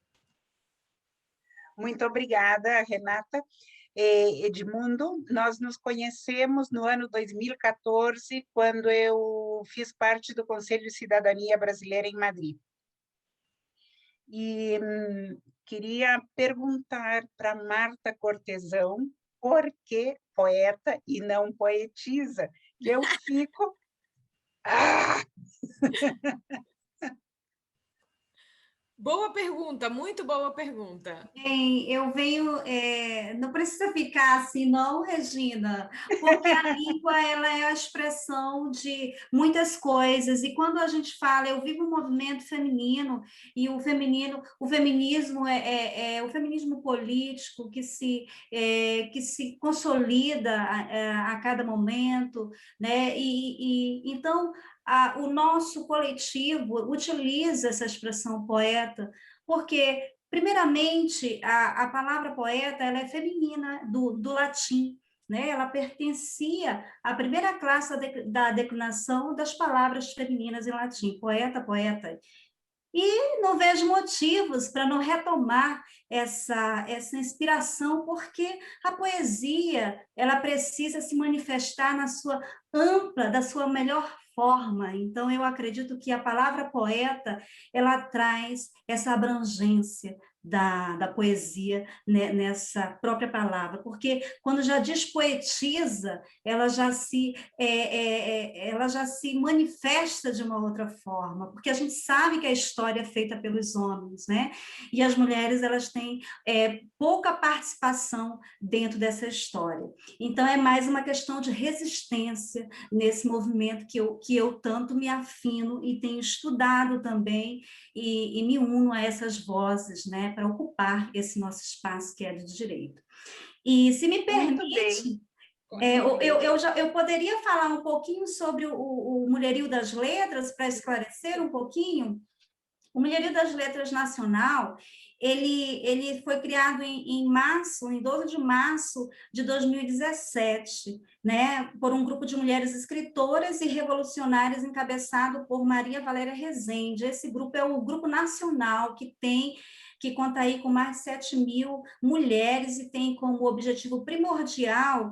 Muito obrigada, Renata. Edmundo, nós nos conhecemos no ano 2014, quando eu fiz parte do Conselho de Cidadania Brasileira em Madrid. E queria perguntar para Marta Cortesão por que poeta e não poetisa, que eu fico... Boa pergunta, muito boa pergunta. Bem, eu venho, não precisa ficar assim, não, Regina, porque a língua ela é a expressão de muitas coisas, e quando a gente fala, eu vivo um movimento feminino, e o feminismo é o feminismo político que se consolida a cada momento, né? Então, o nosso coletivo utiliza essa expressão poeta, porque, primeiramente, a palavra poeta ela é feminina, do latim, né? Ela pertencia à primeira classe da declinação das palavras femininas em latim, poeta, poeta. E não vejo motivos para não retomar essa inspiração, porque a poesia ela precisa se manifestar na sua da sua melhor forma. Então, eu acredito que a palavra poeta ela traz essa abrangência da poesia, né, nessa própria palavra, porque quando já diz poetisa, ela já se manifesta de uma outra forma, porque a gente sabe que a história é feita pelos homens, né? E as mulheres elas têm pouca participação dentro dessa história. Então é mais uma questão de resistência nesse movimento que eu tanto me afino e tenho estudado também e me uno a essas vozes, né, para ocupar esse nosso espaço que é de direito. E se me permite, eu poderia falar um pouquinho sobre o Mulherio das Letras, para esclarecer um pouquinho. O Mulherio das Letras Nacional, ele foi criado em 12 de março de 2017, né, por um grupo de mulheres escritoras e revolucionárias encabeçado por Maria Valéria Rezende. Esse grupo é o grupo nacional que conta aí com mais de 7.000 mulheres e tem como objetivo primordial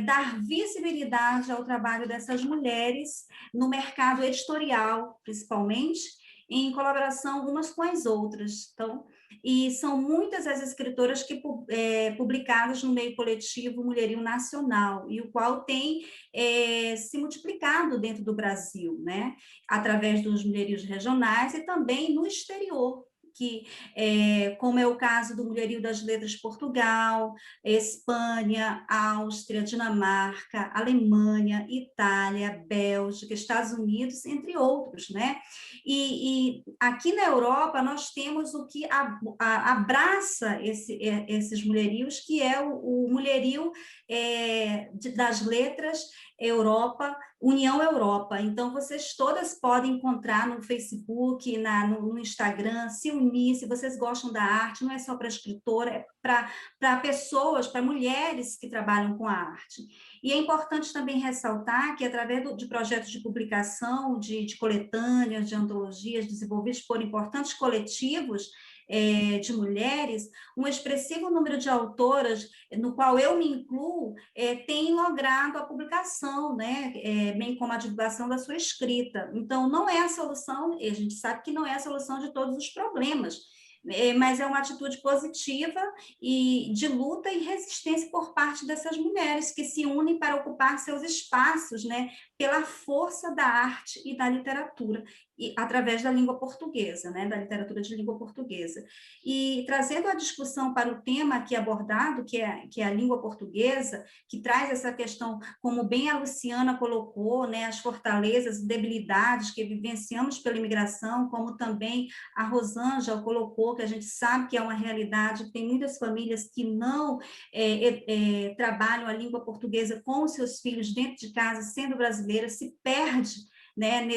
dar visibilidade ao trabalho dessas mulheres no mercado editorial, principalmente, em colaboração umas com as outras. Então, e são muitas as escritoras que publicadas no meio coletivo Mulherio Nacional, e o qual tem se multiplicado dentro do Brasil, né? Através dos mulherios regionais e também no exterior. como é o caso do Mulherio das Letras de Portugal, Espanha, Áustria, Dinamarca, Alemanha, Itália, Bélgica, Estados Unidos, entre outros, né? E aqui na Europa nós temos o que abraça esses mulherios, que é o mulherio das letras Europa, União Europa. Então, vocês todas podem encontrar no Facebook, no Instagram, se unir, se vocês gostam da arte, não é só para escritora, é para pessoas, para mulheres que trabalham com a arte. E é importante também ressaltar que, através de projetos de publicação, de coletâneas, de antologias desenvolvidos por importantes coletivos de mulheres, um expressivo número de autoras, no qual eu me incluo, tem logrado a publicação, né, bem como a divulgação da sua escrita. Então, não é a solução, e a gente sabe que não é a solução de todos os problemas, mas é uma atitude positiva e de luta e resistência por parte dessas mulheres que se unem para ocupar seus espaços, né, pela força da arte e da literatura, e através da língua portuguesa, né, da literatura de língua portuguesa. E trazendo a discussão para o tema aqui abordado, que é a língua portuguesa, que traz essa questão, como bem a Luciana colocou, né, as fortalezas e debilidades que vivenciamos pela imigração, como também a Rosângela colocou, que a gente sabe que é uma realidade, tem muitas famílias que não trabalham a língua portuguesa com os seus filhos dentro de casa, sendo brasileira, se perde, né,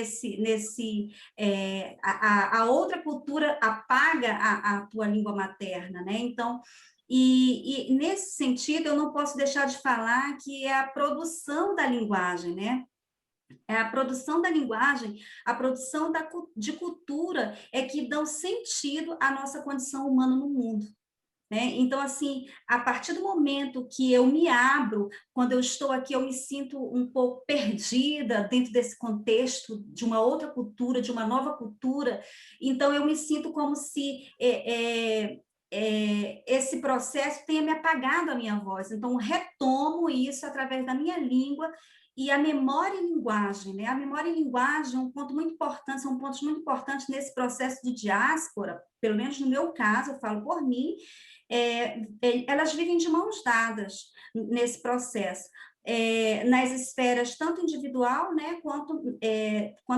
a outra cultura apaga a tua língua materna, né? Então, e nesse sentido, eu não posso deixar de falar que é a produção da linguagem, né? É a produção da linguagem, a produção de cultura é que dão sentido à nossa condição humana no mundo. Né? Então, assim, a partir do momento que eu me abro, quando eu estou aqui, eu me sinto um pouco perdida dentro desse contexto de uma outra cultura, de uma nova cultura, então eu me sinto como se esse processo tenha me apagado a minha voz. Então, retomo isso através da minha língua e a memória e linguagem, né? A memória e linguagem é um ponto muito importante, são pontos muito importantes nesse processo de diáspora, pelo menos no meu caso, eu falo por mim, elas vivem de mãos dadas nesse processo, nas esferas tanto individual, né, quanto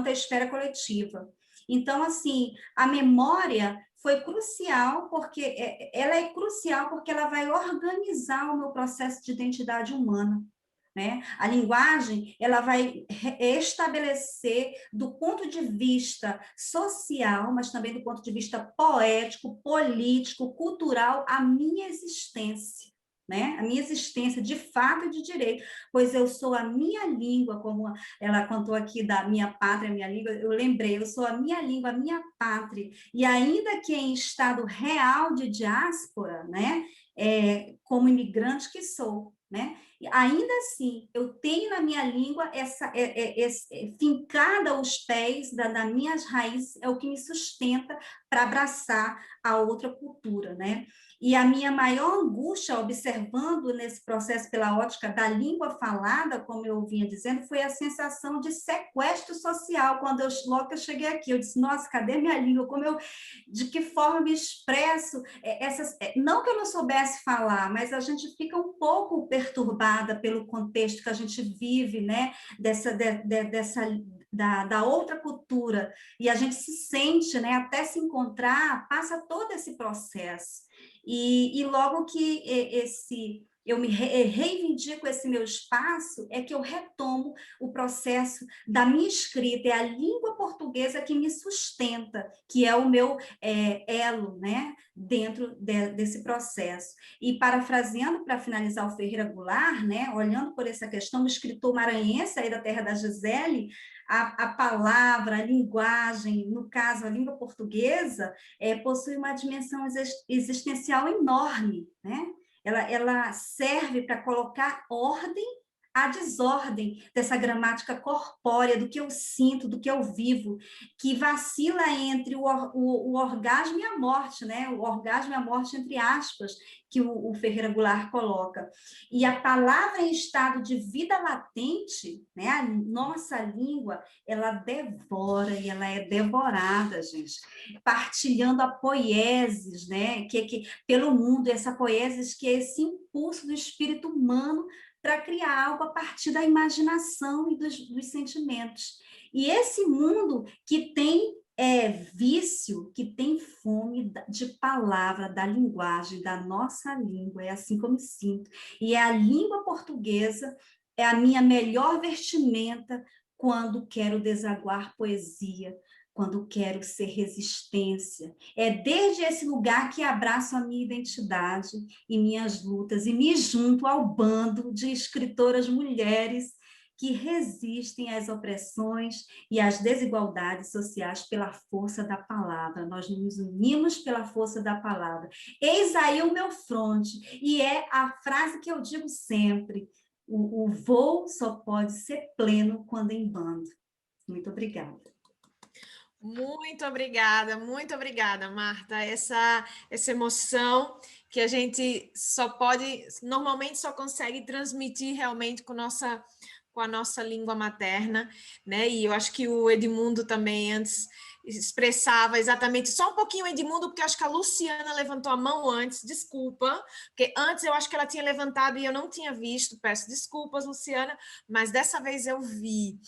a esfera coletiva. Então, assim, a memória foi crucial, porque ela é crucial porque ela vai organizar o meu processo de identidade humana. Né? A linguagem ela vai estabelecer do ponto de vista social, mas também do ponto de vista poético, político, cultural, a minha existência. Né? A minha existência de fato e de direito, pois eu sou a minha língua, como ela contou aqui da minha pátria, minha língua, eu lembrei, eu sou a minha língua, a minha pátria, e ainda que em estado real de diáspora, né? Como imigrante que sou, né? Ainda assim, eu tenho na minha língua fincada os pés das minhas raízes, é o que me sustenta para abraçar a outra cultura, né? E a minha maior angústia, observando nesse processo pela ótica da língua falada, como eu vinha dizendo, foi a sensação de sequestro social. Quando logo que eu cheguei aqui, eu disse, nossa, cadê minha língua? De que forma eu me expresso? Não que eu não soubesse falar, mas a gente fica um pouco perturbada pelo contexto que a gente vive, né? Da outra cultura, e a gente se sente, né, até se encontrar, passa todo esse processo. E logo que eu me reivindico esse meu espaço, é que eu retomo o processo da minha escrita, é a língua portuguesa que me sustenta, que é o meu elo, né, dentro desse processo. E parafraseando, para finalizar o Ferreira Goulart, né, olhando por essa questão, o escritor maranhense aí da terra da Gisele, a palavra, a linguagem, no caso, a língua portuguesa, possui uma dimensão existencial enorme, né? Ela serve para colocar ordem a desordem dessa gramática corpórea, do que eu sinto, do que eu vivo, que vacila entre o orgasmo e a morte, né? O orgasmo e a morte, entre aspas, que o Ferreira Goulart coloca. E a palavra em estado de vida latente, né? A nossa língua, ela devora e ela é devorada, gente, partilhando a poieses, né? Que pelo mundo, essa poieses que é esse impulso do espírito humano para criar algo a partir da imaginação e dos sentimentos. E esse mundo que tem vício, que tem fome de palavra, da linguagem, da nossa língua, é assim como me sinto. E a língua portuguesa é a minha melhor vestimenta quando quero desaguar poesia, quando quero ser resistência. É desde esse lugar que abraço a minha identidade e minhas lutas e me junto ao bando de escritoras mulheres que resistem às opressões e às desigualdades sociais pela força da palavra. Nós nos unimos pela força da palavra. Eis aí o meu fronte, e é a frase que eu digo sempre: o voo só pode ser pleno quando em bando. Muito obrigada. Muito obrigada, Marta. Essa emoção que a gente normalmente só consegue transmitir realmente com a nossa língua materna, né? E eu acho que o Edmundo também antes expressava exatamente, só um pouquinho Edmundo, porque eu acho que a Luciana levantou a mão antes, desculpa, porque antes eu acho que ela tinha levantado e eu não tinha visto, peço desculpas, Luciana, mas dessa vez eu vi.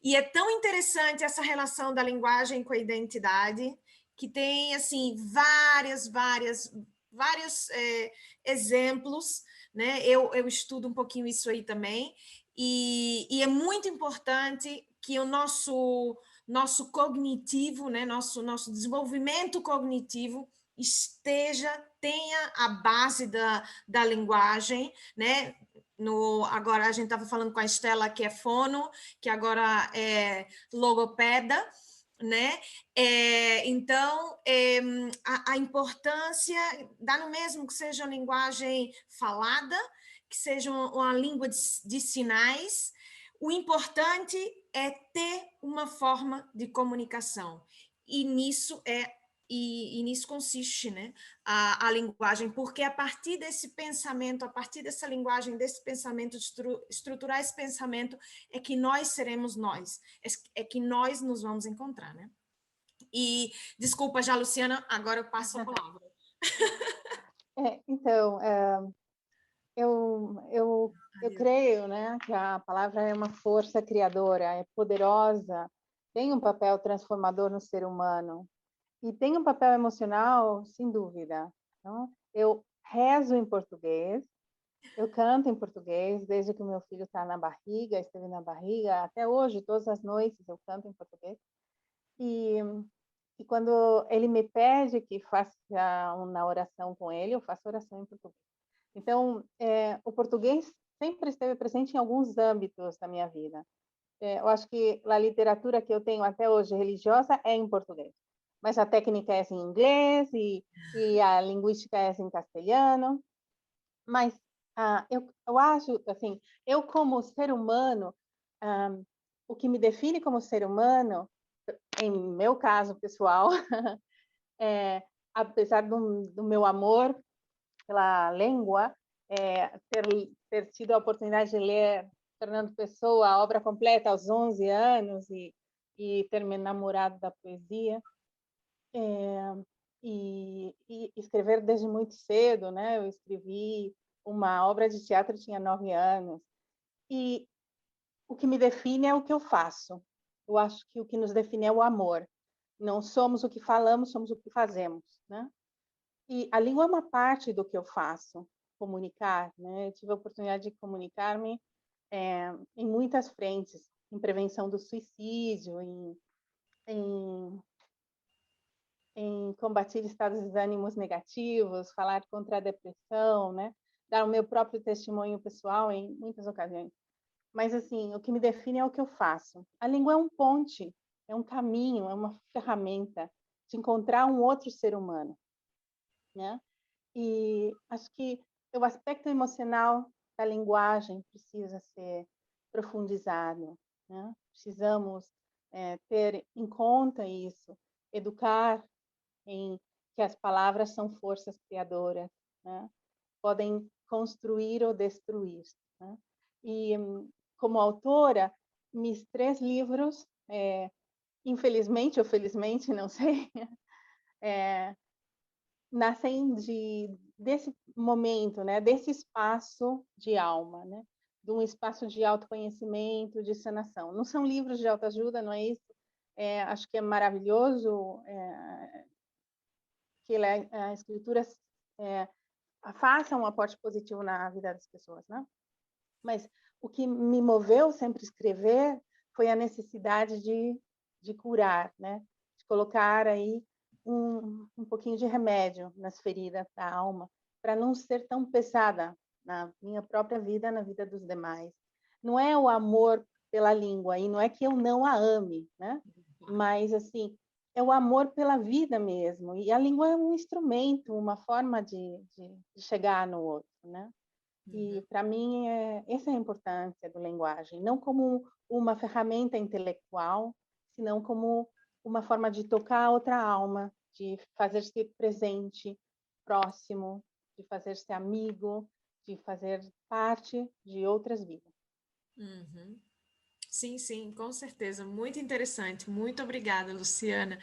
E é tão interessante essa relação da linguagem com a identidade, que tem, assim, vários exemplos, né? Eu estudo um pouquinho isso aí também, e é muito importante que o nosso cognitivo, né? Nosso desenvolvimento cognitivo tenha a base da linguagem, né? Agora a gente estava falando com a Estela, que é fono, que agora é logopeda, né? Então, a importância, dá no mesmo que seja uma linguagem falada, que seja uma língua de sinais, o importante é ter uma forma de comunicação, e nisso consiste, né, a linguagem, porque a partir desse pensamento, a partir dessa linguagem, desse pensamento, estruturar esse pensamento, é que nós seremos nós, é que nós nos vamos encontrar, né? E, desculpa já, Luciana, agora eu passo a palavra. Então, eu creio, né, que a palavra é uma força criadora, é poderosa, tem um papel transformador no ser humano, e tem um papel emocional, sem dúvida. Então, eu rezo em português, eu canto em português, desde que o meu filho esteve na barriga, até hoje, todas as noites eu canto em português. E quando ele me pede que faça uma oração com ele, eu faço oração em português. Então, o português sempre esteve presente em alguns âmbitos da minha vida. Eu acho que a literatura que eu tenho até hoje religiosa é em português, mas a técnica é em inglês e a linguística é em castelhano. Mas eu acho, assim, eu como ser humano, o que me define como ser humano, em meu caso pessoal, apesar do meu amor pela língua, ter tido a oportunidade de ler Fernando Pessoa, a obra completa aos 11 anos e ter me enamorado da poesia, e escrever desde muito cedo, né? Eu escrevi uma obra de teatro, tinha 9 anos, e o que me define é o que eu faço. Eu acho que o que nos define é o amor. Não somos o que falamos, somos o que fazemos, né? E a língua é uma parte do que eu faço, comunicar, né? Eu tive a oportunidade de comunicar-me em muitas frentes, em prevenção do suicídio, em combater estados de ânimos negativos, falar contra a depressão, né? Dar o meu próprio testemunho pessoal em muitas ocasiões. Mas, assim, o que me define é o que eu faço. A língua é um ponte, é um caminho, é uma ferramenta de encontrar um outro ser humano, né? E acho que o aspecto emocional da linguagem precisa ser profundizado, né? Precisamos ter em conta isso, educar em que as palavras são forças criadoras, né? Podem construir ou destruir, né? E, como autora, meus 3 livros, infelizmente ou felizmente, não sei, nascem desse momento, né? Desse espaço de alma, né? De um espaço de autoconhecimento, de sanação. Não são livros de autoajuda, não é isso? Acho que é maravilhoso que a escritura faça um aporte positivo na vida das pessoas, né? Mas o que me moveu sempre a escrever foi a necessidade de curar, né? De colocar aí um pouquinho de remédio nas feridas da alma, para não ser tão pesada na minha própria vida, na vida dos demais. Não é o amor pela língua, e não é que eu não a ame, né? Mas, assim, é o amor pela vida mesmo. E a língua é um instrumento, uma forma de chegar no outro, né? E, para mim, essa é a importância da linguagem. Não como uma ferramenta intelectual, senão como uma forma de tocar a outra alma, de fazer-se presente, próximo, de fazer-se amigo, de fazer parte de outras vidas. Uhum. Sim, sim, com certeza. Muito interessante. Muito obrigada, Luciana.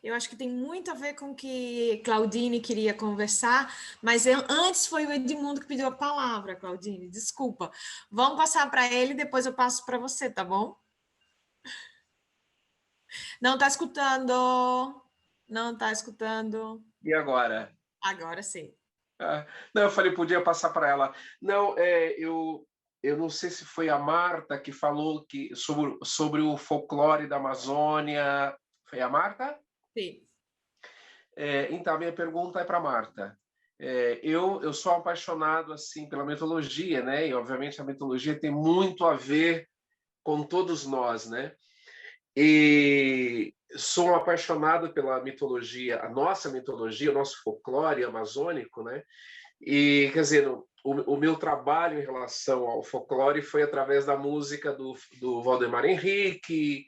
Eu acho que tem muito a ver com o que Claudine queria conversar, mas antes foi o Edmundo que pediu a palavra, Claudine. Desculpa. Vamos passar para ele, depois eu passo para você, tá bom? Não está escutando. Não está escutando. E agora? Agora sim. Não, eu falei, podia passar para ela. Não, eu não sei se foi a Marta que falou sobre o folclore da Amazônia. Foi a Marta? Sim. Então, a minha pergunta é para a Marta. Eu sou apaixonado assim pela mitologia, né? E, obviamente, a mitologia tem muito a ver com todos nós, né? E sou apaixonado pela mitologia, a nossa mitologia, o nosso folclore amazônico, né? E, quer dizer, o meu trabalho em relação ao folclore foi através da música do Valdemar Henrique,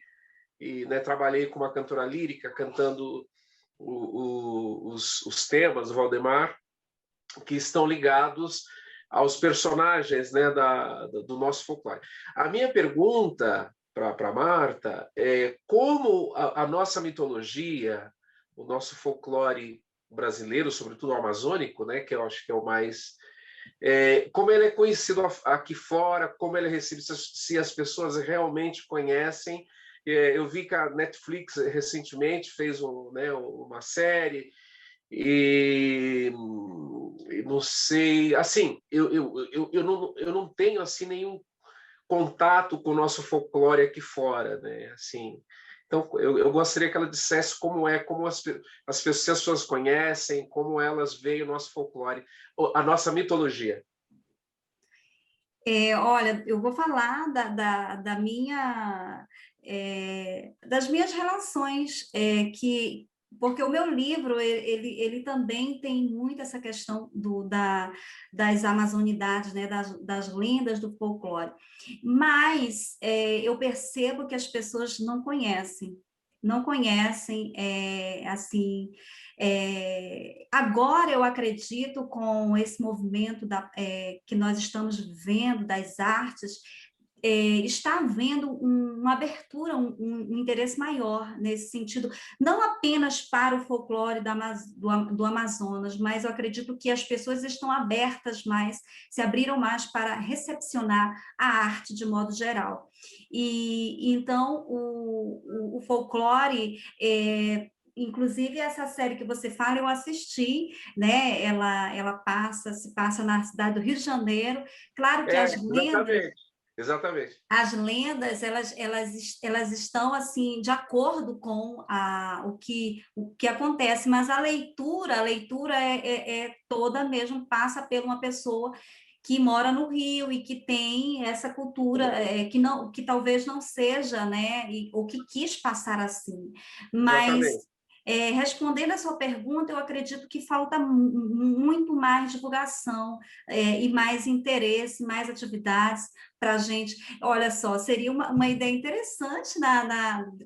e, né, trabalhei com uma cantora lírica cantando os temas do Valdemar, que estão ligados aos personagens, né, do nosso folclore. A minha pergunta para Marta é como a nossa mitologia, o nosso folclore brasileiro, sobretudo o amazônico, né, que eu acho que é o mais... como ele é conhecido aqui fora, como ele é recebido, se as pessoas realmente conhecem. Eu vi que a Netflix recentemente fez uma série, e não sei, assim, eu não tenho assim nenhum contato com o nosso folclore aqui fora, né? Assim, então eu gostaria que ela dissesse como as pessoas conhecem, como elas veem o nosso folclore, a nossa mitologia. Olha, eu vou falar das minhas relações, porque o meu livro ele também tem muito essa questão das amazonidades, né, das lendas do folclore, mas eu percebo que as pessoas não conhecem, assim. Agora eu acredito, com esse movimento que nós estamos vivendo das artes, está havendo uma abertura, um interesse maior nesse sentido, não apenas para o folclore do Amazonas, mas eu acredito que as pessoas estão abertas mais, se abriram mais para recepcionar a arte de modo geral. E então o folclore... Inclusive, essa série que você fala, eu assisti, né? Ela se passa na cidade do Rio de Janeiro. Claro que as lendas... Exatamente. As lendas, elas estão, assim, de acordo com o que acontece, mas a leitura toda mesmo, passa por uma pessoa que mora no Rio e que tem essa cultura, que talvez não seja, né, ou que quis passar assim, mas... Respondendo a sua pergunta, eu acredito que falta muito mais divulgação e mais interesse, mais atividades para a gente. Olha só, seria uma ideia interessante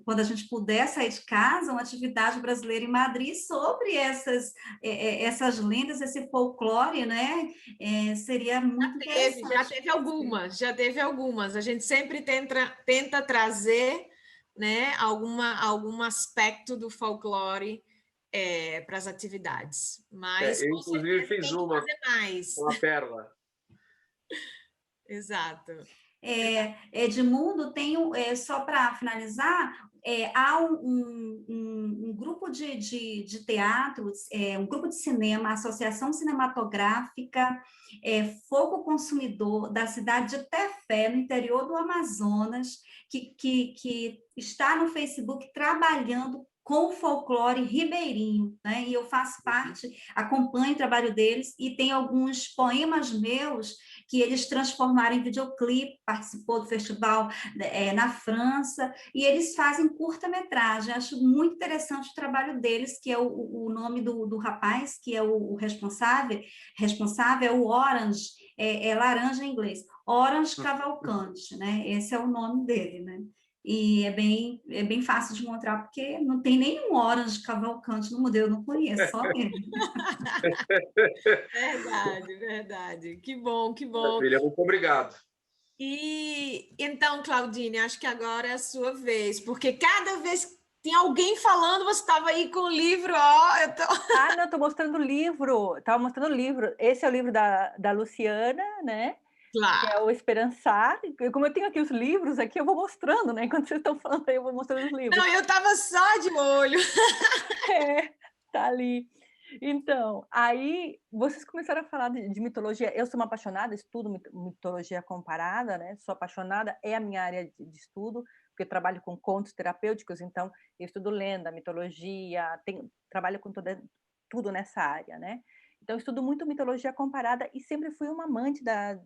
quando a gente puder sair de casa, uma atividade brasileira em Madrid sobre essas lendas, esse folclore, né? Seria muito interessante. Já teve algumas. A gente sempre tenta trazer, né, algum aspecto do folclore para as atividades. Mas, eu, com inclusive, certeza, fiz tem que uma fazer mais. com a Perla. Exato. Edmundo, só para finalizar, há um grupo de teatro, um grupo de cinema, a Associação Cinematográfica Fogo Consumidor, da cidade de Tefé, no interior do Amazonas, que está no Facebook trabalhando com o folclore ribeirinho, né? E eu faço parte, acompanho o trabalho deles, e tem alguns poemas meus que eles transformaram em videoclipe, participou do festival na França, e eles fazem curta-metragem. Acho muito interessante o trabalho deles, que é o nome do rapaz, que é o responsável é o Orange, laranja em inglês, Orange Cavalcante, né? Esse é o nome dele, né? E é bem fácil de encontrar, porque não tem nenhum Orange Cavalcante no museu, eu não conheço, só ele. Verdade. Que bom. Maravilha, muito obrigado. E então, Claudine, acho que agora é a sua vez, porque cada vez que tem alguém falando, você estava aí com o livro, Não, estou mostrando o livro. Estava mostrando o livro. Esse é o livro da Luciana, né? Claro. Que é o Esperançar. Como eu tenho aqui os livros, aqui eu vou mostrando, né? Enquanto vocês estão falando aí, eu vou mostrando os livros. Não, eu estava só de olho. Tá ali. Então, aí vocês começaram a falar de mitologia. Eu sou uma apaixonada, estudo mitologia comparada, né? Sou apaixonada, é a minha área de estudo, porque eu trabalho com contos terapêuticos, então eu estudo lenda, mitologia, trabalho com tudo nessa área, né? Então, eu estudo muito mitologia comparada e sempre fui uma amante da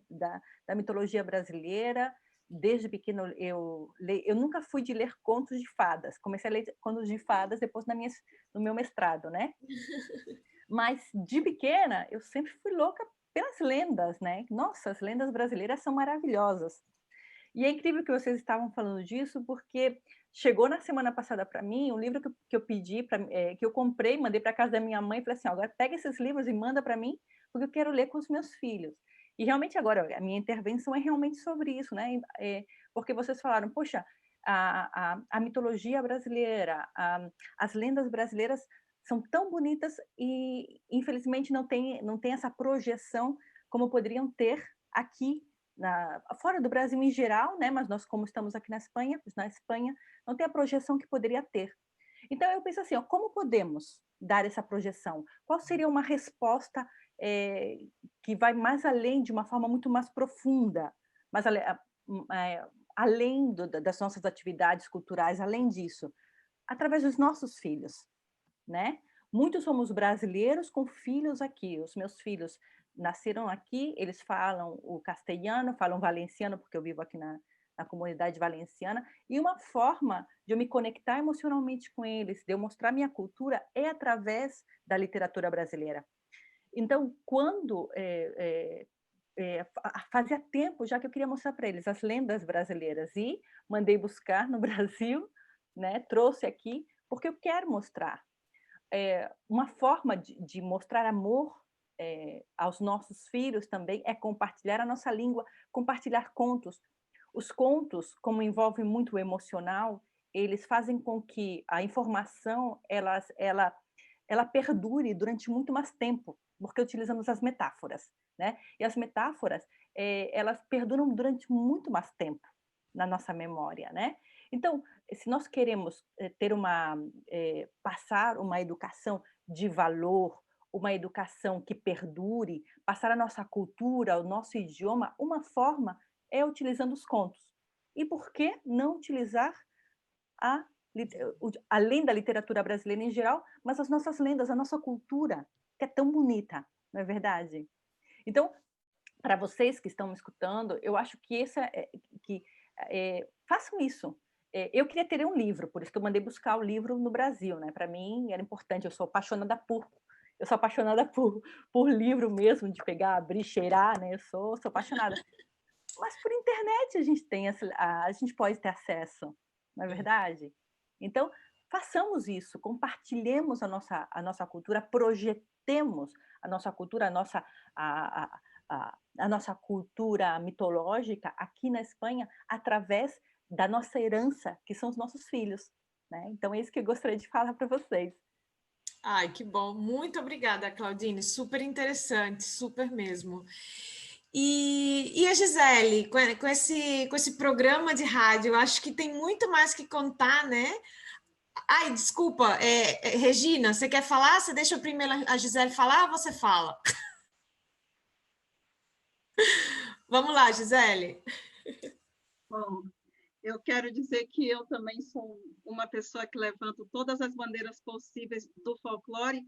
mitologia brasileira. Desde pequeno, eu nunca fui de ler contos de fadas. Comecei a ler contos de fadas depois no meu mestrado, né? Mas, de pequena, eu sempre fui louca pelas lendas, né? Nossa, as lendas brasileiras são maravilhosas. E é incrível que vocês estavam falando disso, porque chegou na semana passada para mim um livro que eu pedi, que eu comprei, mandei para casa da minha mãe e falei assim, agora pega esses livros e manda para mim, porque eu quero ler com os meus filhos. E realmente agora, a minha intervenção é realmente sobre isso, né? Porque vocês falaram, poxa, a mitologia brasileira, as lendas brasileiras são tão bonitas e, infelizmente, não tem essa projeção como poderiam ter aqui, fora do Brasil em geral, né? Mas nós, como estamos aqui na Espanha, não tem a projeção que poderia ter. Então, eu penso assim, como podemos dar essa projeção? Qual seria uma resposta que vai mais além, de uma forma muito mais profunda, mas além das nossas atividades culturais, além disso, através dos nossos filhos, né? Muitos somos brasileiros com filhos aqui. Os meus filhos nasceram aqui, eles falam o castelhano, falam valenciano, porque eu vivo aqui na comunidade valenciana, e uma forma de eu me conectar emocionalmente com eles, de eu mostrar minha cultura, é através da literatura brasileira. Então, quando fazia tempo já que eu queria mostrar para eles as lendas brasileiras, e mandei buscar no Brasil, né? Trouxe aqui, porque eu quero mostrar. Uma forma de mostrar amor aos nossos filhos também é compartilhar a nossa língua, compartilhar contos. Os contos, como envolvem muito o emocional, eles fazem com que a informação ela perdure durante muito mais tempo, porque utilizamos as metáforas, né? E as metáforas, elas perduram durante muito mais tempo na nossa memória, né? Então, se nós queremos passar uma educação de valor, uma educação que perdure, passar a nossa cultura, o nosso idioma, uma forma é utilizando os contos. E por que não utilizar além da literatura brasileira em geral, mas as nossas lendas, a nossa cultura, que é tão bonita, não é verdade? Então, para vocês que estão me escutando, eu acho que façam isso. eu queria ter um livro, por isso que eu mandei buscar o livro no Brasil, né? Para mim era importante, eu sou apaixonada por livro mesmo, de pegar, abrir, cheirar, né? Eu sou apaixonada. Mas por internet a gente pode ter acesso, não é verdade? Então, façamos isso, compartilhemos a nossa cultura, projetemos a nossa cultura, a nossa cultura mitológica aqui na Espanha através da nossa herança, que são os nossos filhos, né? Então, é isso que eu gostaria de falar para vocês. Ai, que bom. Muito obrigada, Claudine. Super interessante, super mesmo. E a Gisele, com esse programa de rádio, eu acho que tem muito mais que contar, né? Ai, desculpa, Regina, você quer falar? Você deixa primeiro a Gisele falar ou você fala? Vamos lá, Gisele. Bom, eu quero dizer que eu também sou uma pessoa que levanto todas as bandeiras possíveis do folclore.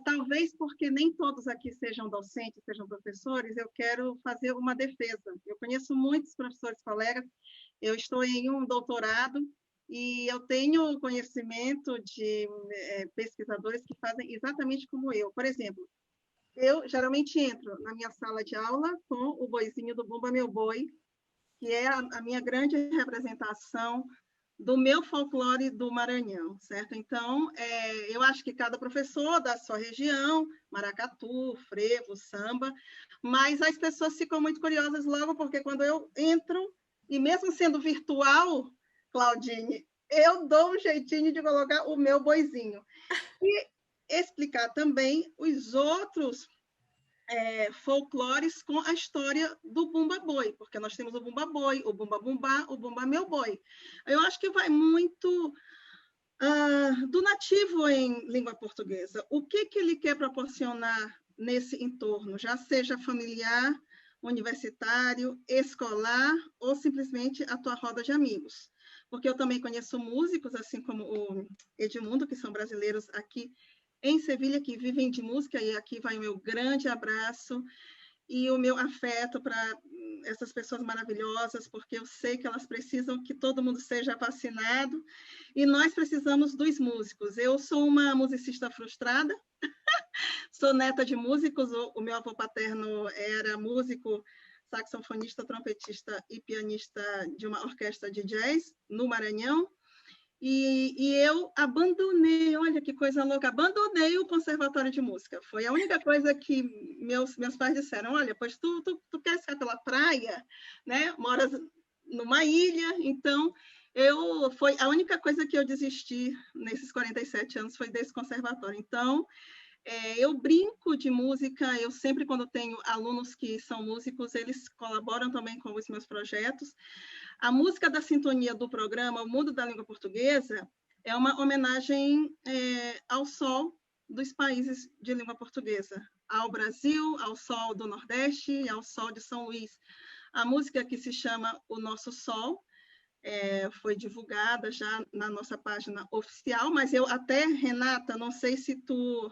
Talvez porque nem todos aqui sejam docentes, sejam professores, eu quero fazer uma defesa. Eu conheço muitos professores colegas, eu estou em um doutorado e eu tenho conhecimento de pesquisadores que fazem exatamente como eu. Por exemplo, eu geralmente entro na minha sala de aula com o boizinho do Bumba Meu Boi, que é a minha grande representação do meu folclore do Maranhão, certo? Então, eu acho que cada professor da sua região, maracatu, frevo, samba, mas as pessoas ficam muito curiosas logo, porque quando eu entro, e mesmo sendo virtual, Claudine, eu dou um jeitinho de colocar o meu boizinho. E explicar também os outros folclores com a história do Bumba Boi, porque nós temos o Bumba Boi, o Bumba Bumbá, o Bumba Meu Boi. Eu acho que vai muito do nativo em língua portuguesa. O que ele quer proporcionar nesse entorno, já seja familiar, universitário, escolar ou simplesmente a tua roda de amigos. Porque eu também conheço músicos, assim como o Edmundo, que são brasileiros aqui em Sevilha, que vivem de música, e aqui vai o meu grande abraço e o meu afeto para essas pessoas maravilhosas, porque eu sei que elas precisam que todo mundo seja vacinado, e nós precisamos dos músicos. Eu sou uma musicista frustrada, sou neta de músicos, o meu avô paterno era músico, saxofonista, trompetista e pianista de uma orquestra de jazz no Maranhão, e eu abandonei, olha que coisa louca, abandonei o conservatório de música. Foi a única coisa que meus pais disseram, olha, pois tu queres ficar pela praia, né? Moras numa ilha, então foi a única coisa que eu desisti nesses 47 anos foi desse conservatório. Então, eu brinco de música, eu sempre, quando tenho alunos que são músicos, eles colaboram também com os meus projetos. A música da sintonia do programa O Mundo da Língua Portuguesa é uma homenagem ao sol dos países de língua portuguesa, ao Brasil, ao sol do Nordeste e ao sol de São Luís. A música que se chama O Nosso Sol foi divulgada já na nossa página oficial, mas eu até, Renata, não sei se tu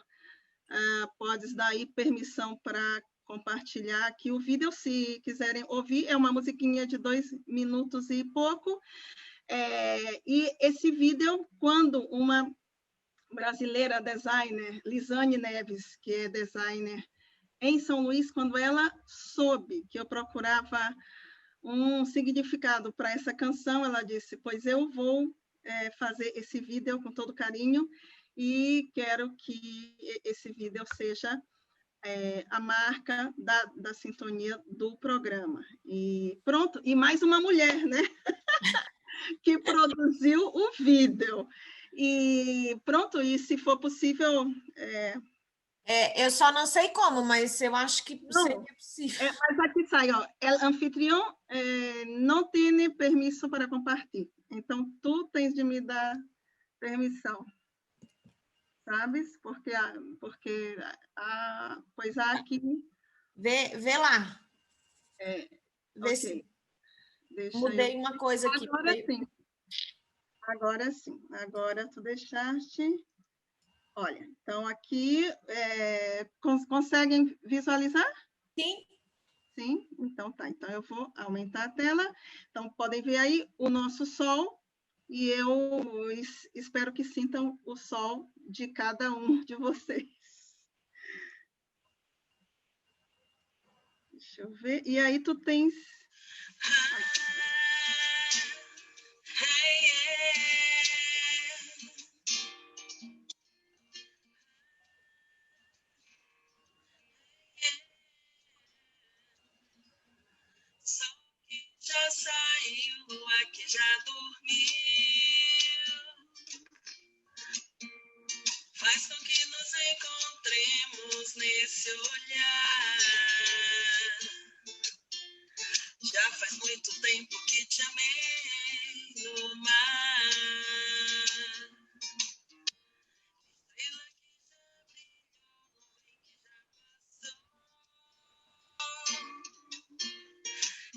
podes dar aí permissão para compartilhar aqui o vídeo, se quiserem ouvir. É uma musiquinha de 2 minutos e pouco. E esse vídeo, quando uma brasileira designer, Lisane Neves, que é designer em São Luís, quando ela soube que eu procurava um significado para essa canção, ela disse, pois eu vou fazer esse vídeo com todo carinho, e quero que esse vídeo seja a marca da sintonia do programa. E pronto, e mais uma mulher, né? que produziu o vídeo. E pronto, e se for possível... eu só não sei como, mas eu acho que seria possível. Mas aqui sai, ó, el anfitrião não tem permisso para compartilhar. Então, tu tens de me dar permissão. Sabes? Porque pois aqui... Vê lá. Vê se... Mudei uma coisa aqui. Agora sim. Agora tu deixaste... Olha, então aqui... conseguem visualizar? Sim. Sim? Então tá. Então eu vou aumentar a tela. Então podem ver aí o nosso sol, e eu espero que sintam o sol de cada um de vocês. Deixa eu ver. E aí tu tens... Sol que já saiu, lua que já dormiu, faz com que nos encontremos nesse olhar. Já faz muito tempo que te amei no mar. Estrela que já brilhou,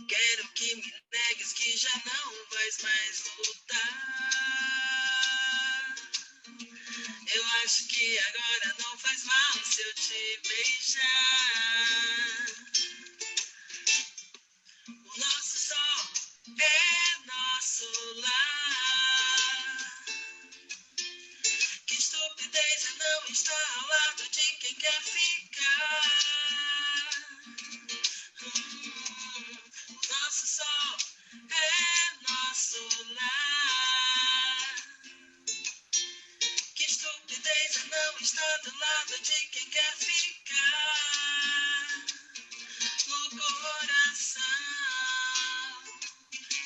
quero que me negues que já não vais mais lutar. Eu acho que agora não faz mal se eu te beijar. O nosso sol é nosso lar. Que estupidez é não estar ao lado de quem quer ficar. O nosso sol é nosso lar. Que estupidez é não estar do lado de quem quer ficar. No coração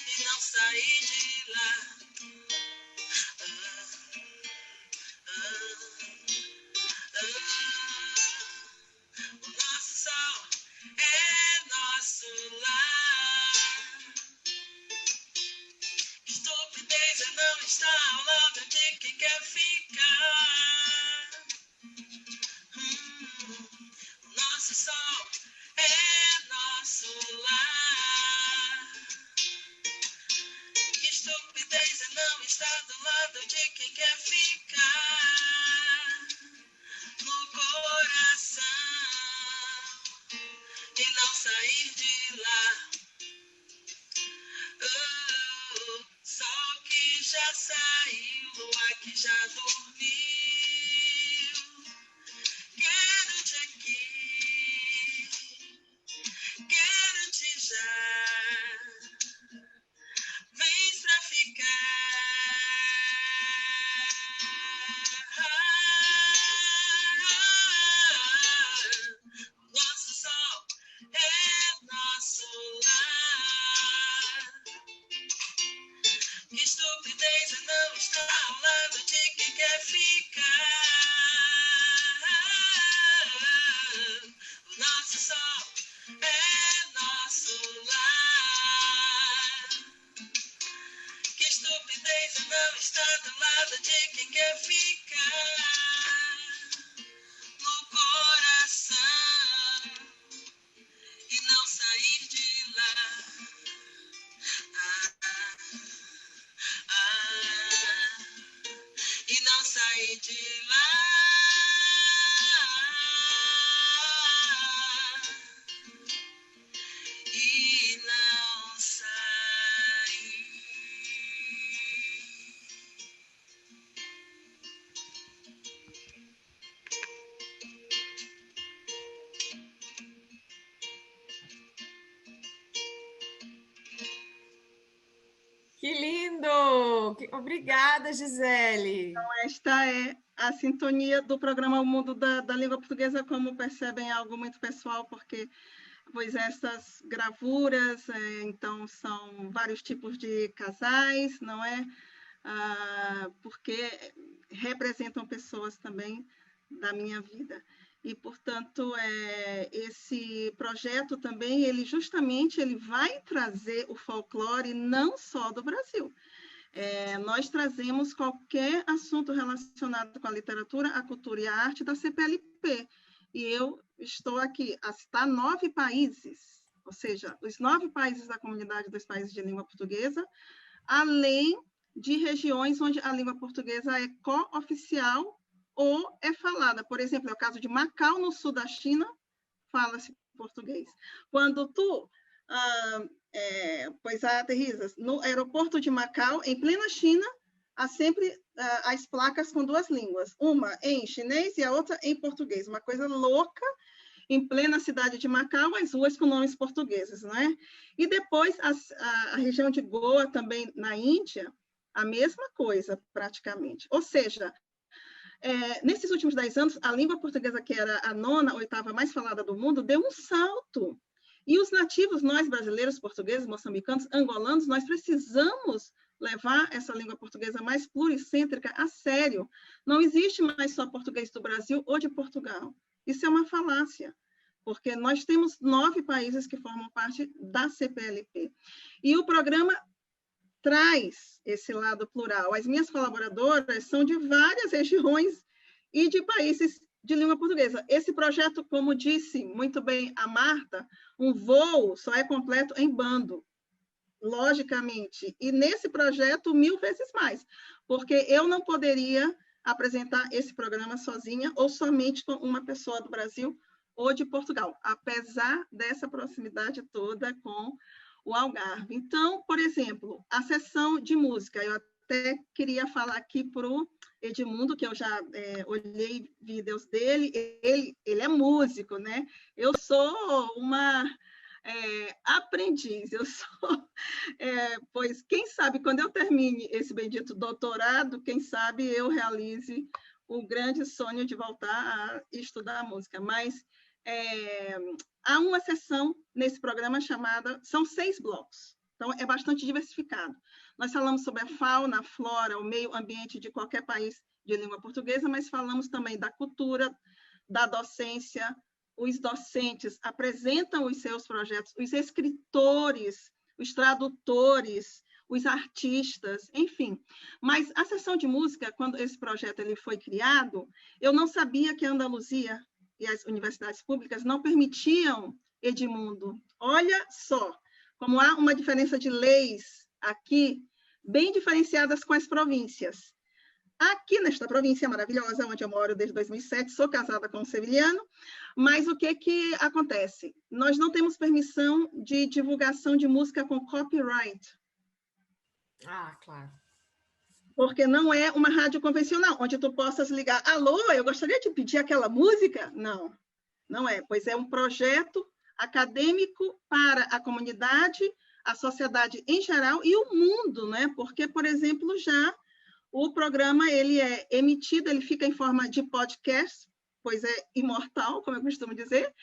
e não sair de lá. O nosso sol é nosso lar. Estupidez é não estar ao lado de quem quer ficar. O nosso sol é nosso lar. Estupidez é não estar do lado de quem quer ficar. No coração e não sair de lá. Sol que já saiu, lua que já dormiu, quero-te aqui, quero-te já, vens pra ficar. Nosso sol é nosso lar. Que estupidez é não estar ao lado de quem quer ficar. O nosso sol é nosso lar. Que estupidez é não estar do lado de quem quer ficar. No coração e não sair de lá. E não sair de lá. E não sair. Que lindo! Obrigada, Gisele. Então, esta é a sintonia do programa O Mundo da Língua Portuguesa, como percebem, é algo muito pessoal, porque pois essas gravuras, então, são vários tipos de casais, não é? Porque representam pessoas também da minha vida. E, portanto, esse projeto também, ele vai trazer o folclore não só do Brasil. Nós trazemos qualquer assunto relacionado com a literatura, a cultura e a arte da CPLP. E eu estou aqui a citar 9 países, ou seja, os 9 países da comunidade dos países de língua portuguesa, além de regiões onde a língua portuguesa é co-oficial ou é falada. Por exemplo, é o caso de Macau, no sul da China, fala-se português. Quando tu pois aterrissas no aeroporto de Macau, em plena China, há sempre as placas com duas línguas, uma em chinês e a outra em português, uma coisa louca, em plena cidade de Macau, as ruas com nomes portugueses, não é? E depois a região de Goa, também na Índia, a mesma coisa, praticamente. Ou seja, nesses últimos 10 anos, a língua portuguesa, que era a 9ª, 8ª mais falada do mundo, deu um salto. E os nativos, nós brasileiros, portugueses, moçambicanos, angolanos, nós precisamos levar essa língua portuguesa mais pluricêntrica a sério. Não existe mais só português do Brasil ou de Portugal. Isso é uma falácia, porque nós temos 9 países que formam parte da CPLP. E o programa traz esse lado plural. As minhas colaboradoras são de várias regiões e de países de língua portuguesa. Esse projeto, como disse muito bem a Marta, um voo só é completo em bando, logicamente. E nesse projeto, 1000 vezes mais, porque eu não poderia apresentar esse programa sozinha ou somente com uma pessoa do Brasil ou de Portugal, apesar dessa proximidade toda com o Algarve. Então, por exemplo, a sessão de música, eu até queria falar aqui para o Edmundo, que eu já olhei vídeos dele, ele é músico, né? Eu sou uma aprendiz, pois quem sabe quando eu termine esse bendito doutorado, quem sabe eu realize o grande sonho de voltar a estudar música, mas há uma sessão nesse programa chamada, são 6 blocos, então é bastante diversificado. Nós falamos sobre a fauna, a flora, o meio ambiente de qualquer país de língua portuguesa, mas falamos também da cultura, da docência. Os docentes apresentam os seus projetos, os escritores, os tradutores, os artistas, enfim. Mas a sessão de música, quando esse projeto ele foi criado, eu não sabia que a Andaluzia e as universidades públicas não permitiam, Edmundo. Olha só, como há uma diferença de leis aqui, bem diferenciadas com as províncias. Aqui nesta província maravilhosa, onde eu moro desde 2007, sou casada com um sevilhano, mas o que acontece? Nós não temos permissão de divulgação de música com copyright. Ah, claro. Porque não é uma rádio convencional, onde tu possas ligar, alô, eu gostaria de pedir aquela música? Não, não é, pois é um projeto acadêmico para a comunidade, a sociedade em geral e o mundo, né? Porque, por exemplo, já o programa ele é emitido, ele fica em forma de podcast, pois é imortal, como eu costumo dizer,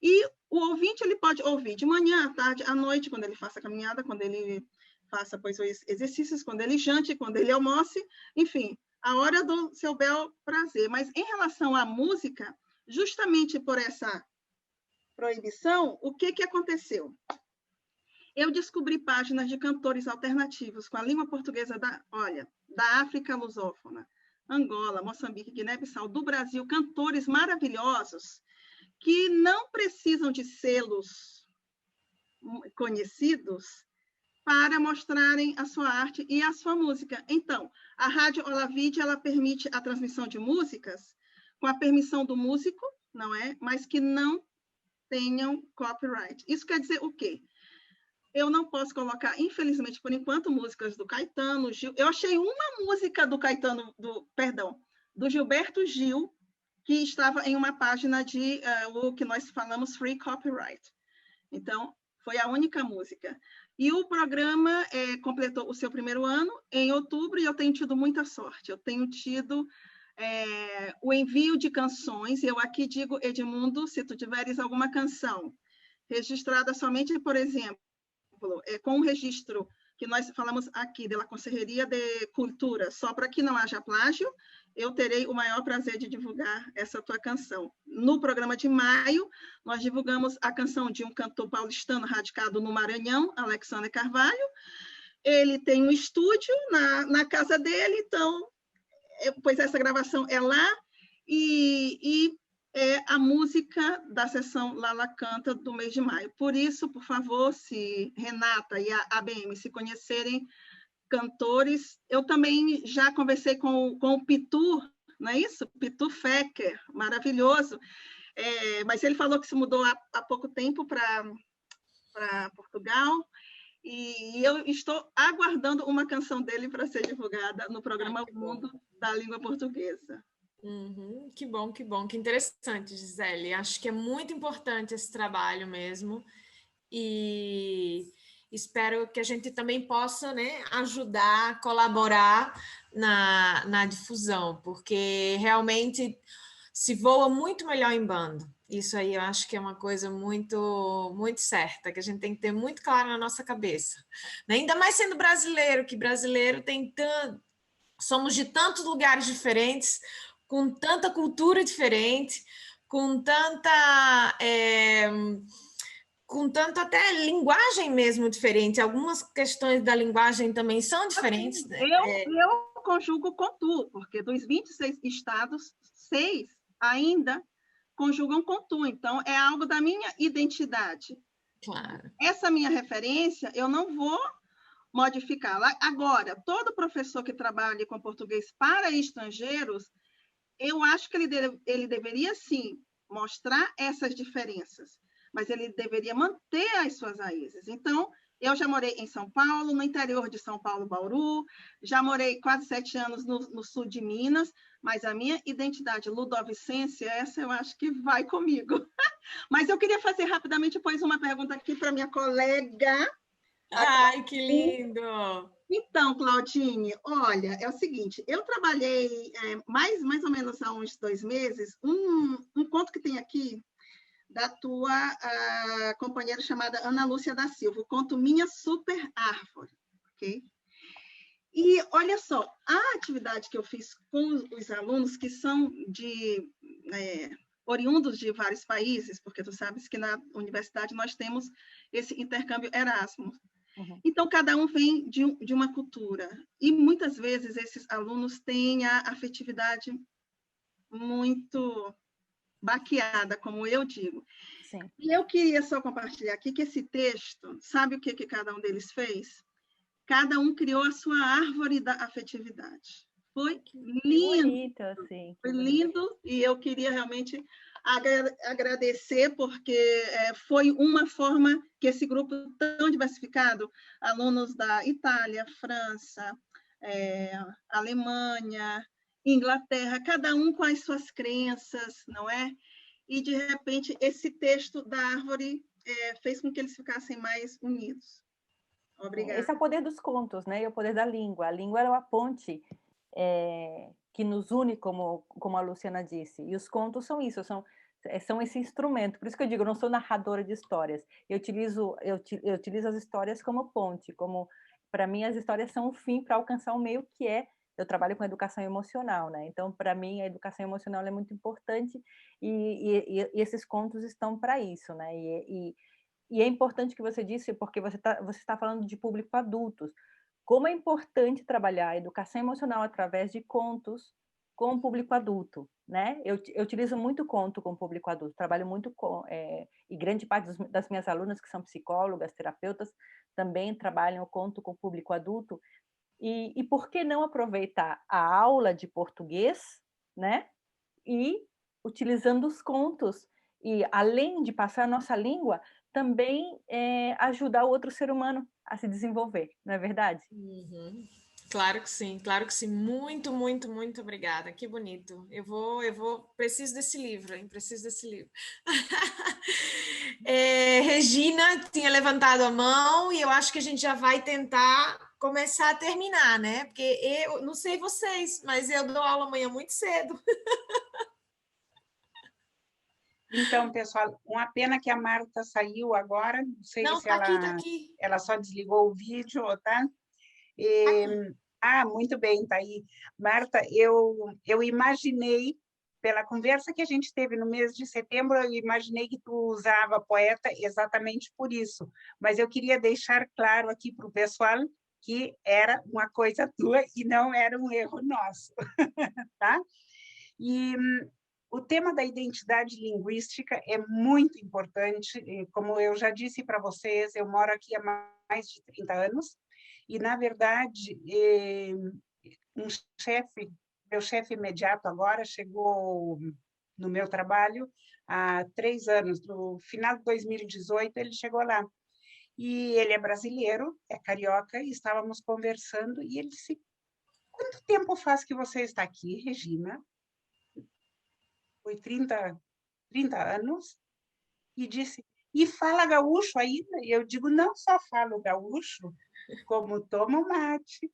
e o ouvinte ele pode ouvir de manhã, à tarde, à noite, quando ele faça a caminhada, quando ele faça pois, os exercícios, quando ele jante, quando ele almoce, enfim, a hora do seu bel prazer. Mas em relação à música, justamente por essa proibição, o que aconteceu? Eu descobri páginas de cantores alternativos com a língua portuguesa da África lusófona, Angola, Moçambique, Guiné-Bissau, do Brasil, cantores maravilhosos que não precisam de selos conhecidos para mostrarem a sua arte e a sua música. Então, a Rádio Olavide, ela permite a transmissão de músicas com a permissão do músico, não é? Mas que não tenham copyright. Isso quer dizer o quê? Eu não posso colocar, infelizmente, por enquanto, músicas do Caetano, Gil. Eu achei uma música do do Gilberto Gil, que estava em uma página de o que nós falamos free copyright. Então, foi a única música. E o programa completou o seu primeiro ano em outubro e eu tenho tido muita sorte. Eu tenho tido o envio de canções. Eu aqui digo, Edmundo, se tu tiveres alguma canção registrada somente, por exemplo, com um registro que nós falamos aqui da Conselheria de Cultura, só para que não haja plágio, eu terei o maior prazer de divulgar essa tua canção. No programa de maio, nós divulgamos a canção de um cantor paulistano radicado no Maranhão, Alexandre Carvalho. Ele tem um estúdio na casa dele, então, pois essa gravação é lá, e é a música da sessão Lala Canta do mês de maio. Por isso, por favor, se Renata e a ABM se conhecerem cantores, eu também já conversei com o Pitu, não é isso? Pitu Fecker, maravilhoso, mas ele falou que se mudou há pouco tempo para Portugal, E eu estou aguardando uma canção dele para ser divulgada no programa O Mundo da Língua Portuguesa. Que bom, que interessante, Gisele. Acho que é muito importante esse trabalho mesmo. E espero que a gente também possa, né, ajudar, colaborar na difusão, porque realmente se voa muito melhor em bando. Isso aí eu acho que é uma coisa muito, muito certa, que a gente tem que ter muito claro na nossa cabeça. Ainda mais sendo brasileiro, que brasileiro tem tanto. Somos de tantos lugares diferentes, com tanta cultura diferente, com tanta. Com tanto até linguagem mesmo diferente. Algumas questões da linguagem também são diferentes. Eu conjugo com tu, porque dos 26 estados, 6 ainda conjugam com tu. Então, é algo da minha identidade. Claro. Essa minha referência, eu não vou modificar. Agora, todo professor que trabalha com português para estrangeiros, eu acho que ele deveria, sim, mostrar essas diferenças, mas ele deveria manter as suas raízes. Então, eu já morei em São Paulo, no interior de São Paulo, Bauru, já morei quase 7 anos no sul de Minas, mas a minha identidade ludovicense, essa eu acho que vai comigo. Mas eu queria fazer rapidamente, depois, uma pergunta aqui para minha colega. Ai, que lindo! Então, Claudine, olha, é o seguinte, eu trabalhei mais ou menos há uns 2 meses, um conto que tem aqui, da tua companheira chamada Ana Lúcia da Silva, o conto Minha Super Árvore, ok? E olha só, a atividade que eu fiz com os alunos que são oriundos de vários países, porque tu sabes que na universidade nós temos esse intercâmbio Erasmus. Então, cada um vem de uma cultura. E muitas vezes esses alunos têm a afetividade muito baqueada, como eu digo. Sim. E eu queria só compartilhar aqui que esse texto, sabe o que cada um deles fez? Cada um criou a sua árvore da afetividade. Foi lindo. Bonito, assim. Foi lindo, e eu queria realmente agradecer, porque foi uma forma que esse grupo tão diversificado, alunos da Itália, França, Alemanha, Inglaterra, cada um com as suas crenças, não é? E, de repente, esse texto da árvore fez com que eles ficassem mais unidos. Obrigada. Esse é o poder dos contos, né? E o poder da língua. A língua é uma ponte que nos une, como a Luciana disse. E os contos são isso, são esse instrumento. Por isso que eu digo, eu não sou narradora de histórias. Eu utilizo as histórias como ponte, para mim as histórias são o fim para alcançar o meio que é. Eu trabalho com educação emocional, né? Então, para mim, a educação emocional é muito importante e esses contos estão para isso, né? E é importante que você disse, porque você está falando de público adultos. Como é importante trabalhar a educação emocional através de contos com o público adulto, né? Eu utilizo muito conto com o público adulto, trabalho muito e grande parte das minhas alunas, que são psicólogas, terapeutas, também trabalham conto com o público adulto. E por que não aproveitar a aula de português, né? E utilizando os contos, e além de passar a nossa língua, também ajudar o outro ser humano a se desenvolver, não é verdade? Claro que sim, claro que sim. Muito, muito, muito obrigada. Que bonito. Preciso desse livro, hein? Preciso desse livro. Regina tinha levantado a mão e eu acho que a gente já vai tentar começar a terminar, né? Porque eu não sei vocês, mas eu dou aula amanhã muito cedo. Então, pessoal, uma pena que a Marta saiu agora, não sei se tá aqui. Ela só desligou o vídeo, tá? Muito bem, tá aí. Marta, eu imaginei, pela conversa que a gente teve no mês de setembro, eu imaginei que tu usava poeta exatamente por isso, mas eu queria deixar claro aqui para o pessoal que era uma coisa tua e não era um erro nosso, tá? E o tema da identidade linguística é muito importante, como eu já disse para vocês, eu moro aqui há mais de 30 anos, e, na verdade, meu chefe imediato agora chegou no meu trabalho há 3 anos, no final de 2018 ele chegou lá. E ele é brasileiro, é carioca, e estávamos conversando, e ele disse, quanto tempo faz que você está aqui, Regina? Foi 30 anos, e disse, e fala gaúcho ainda? E eu digo, não só falo gaúcho, como tomo mate.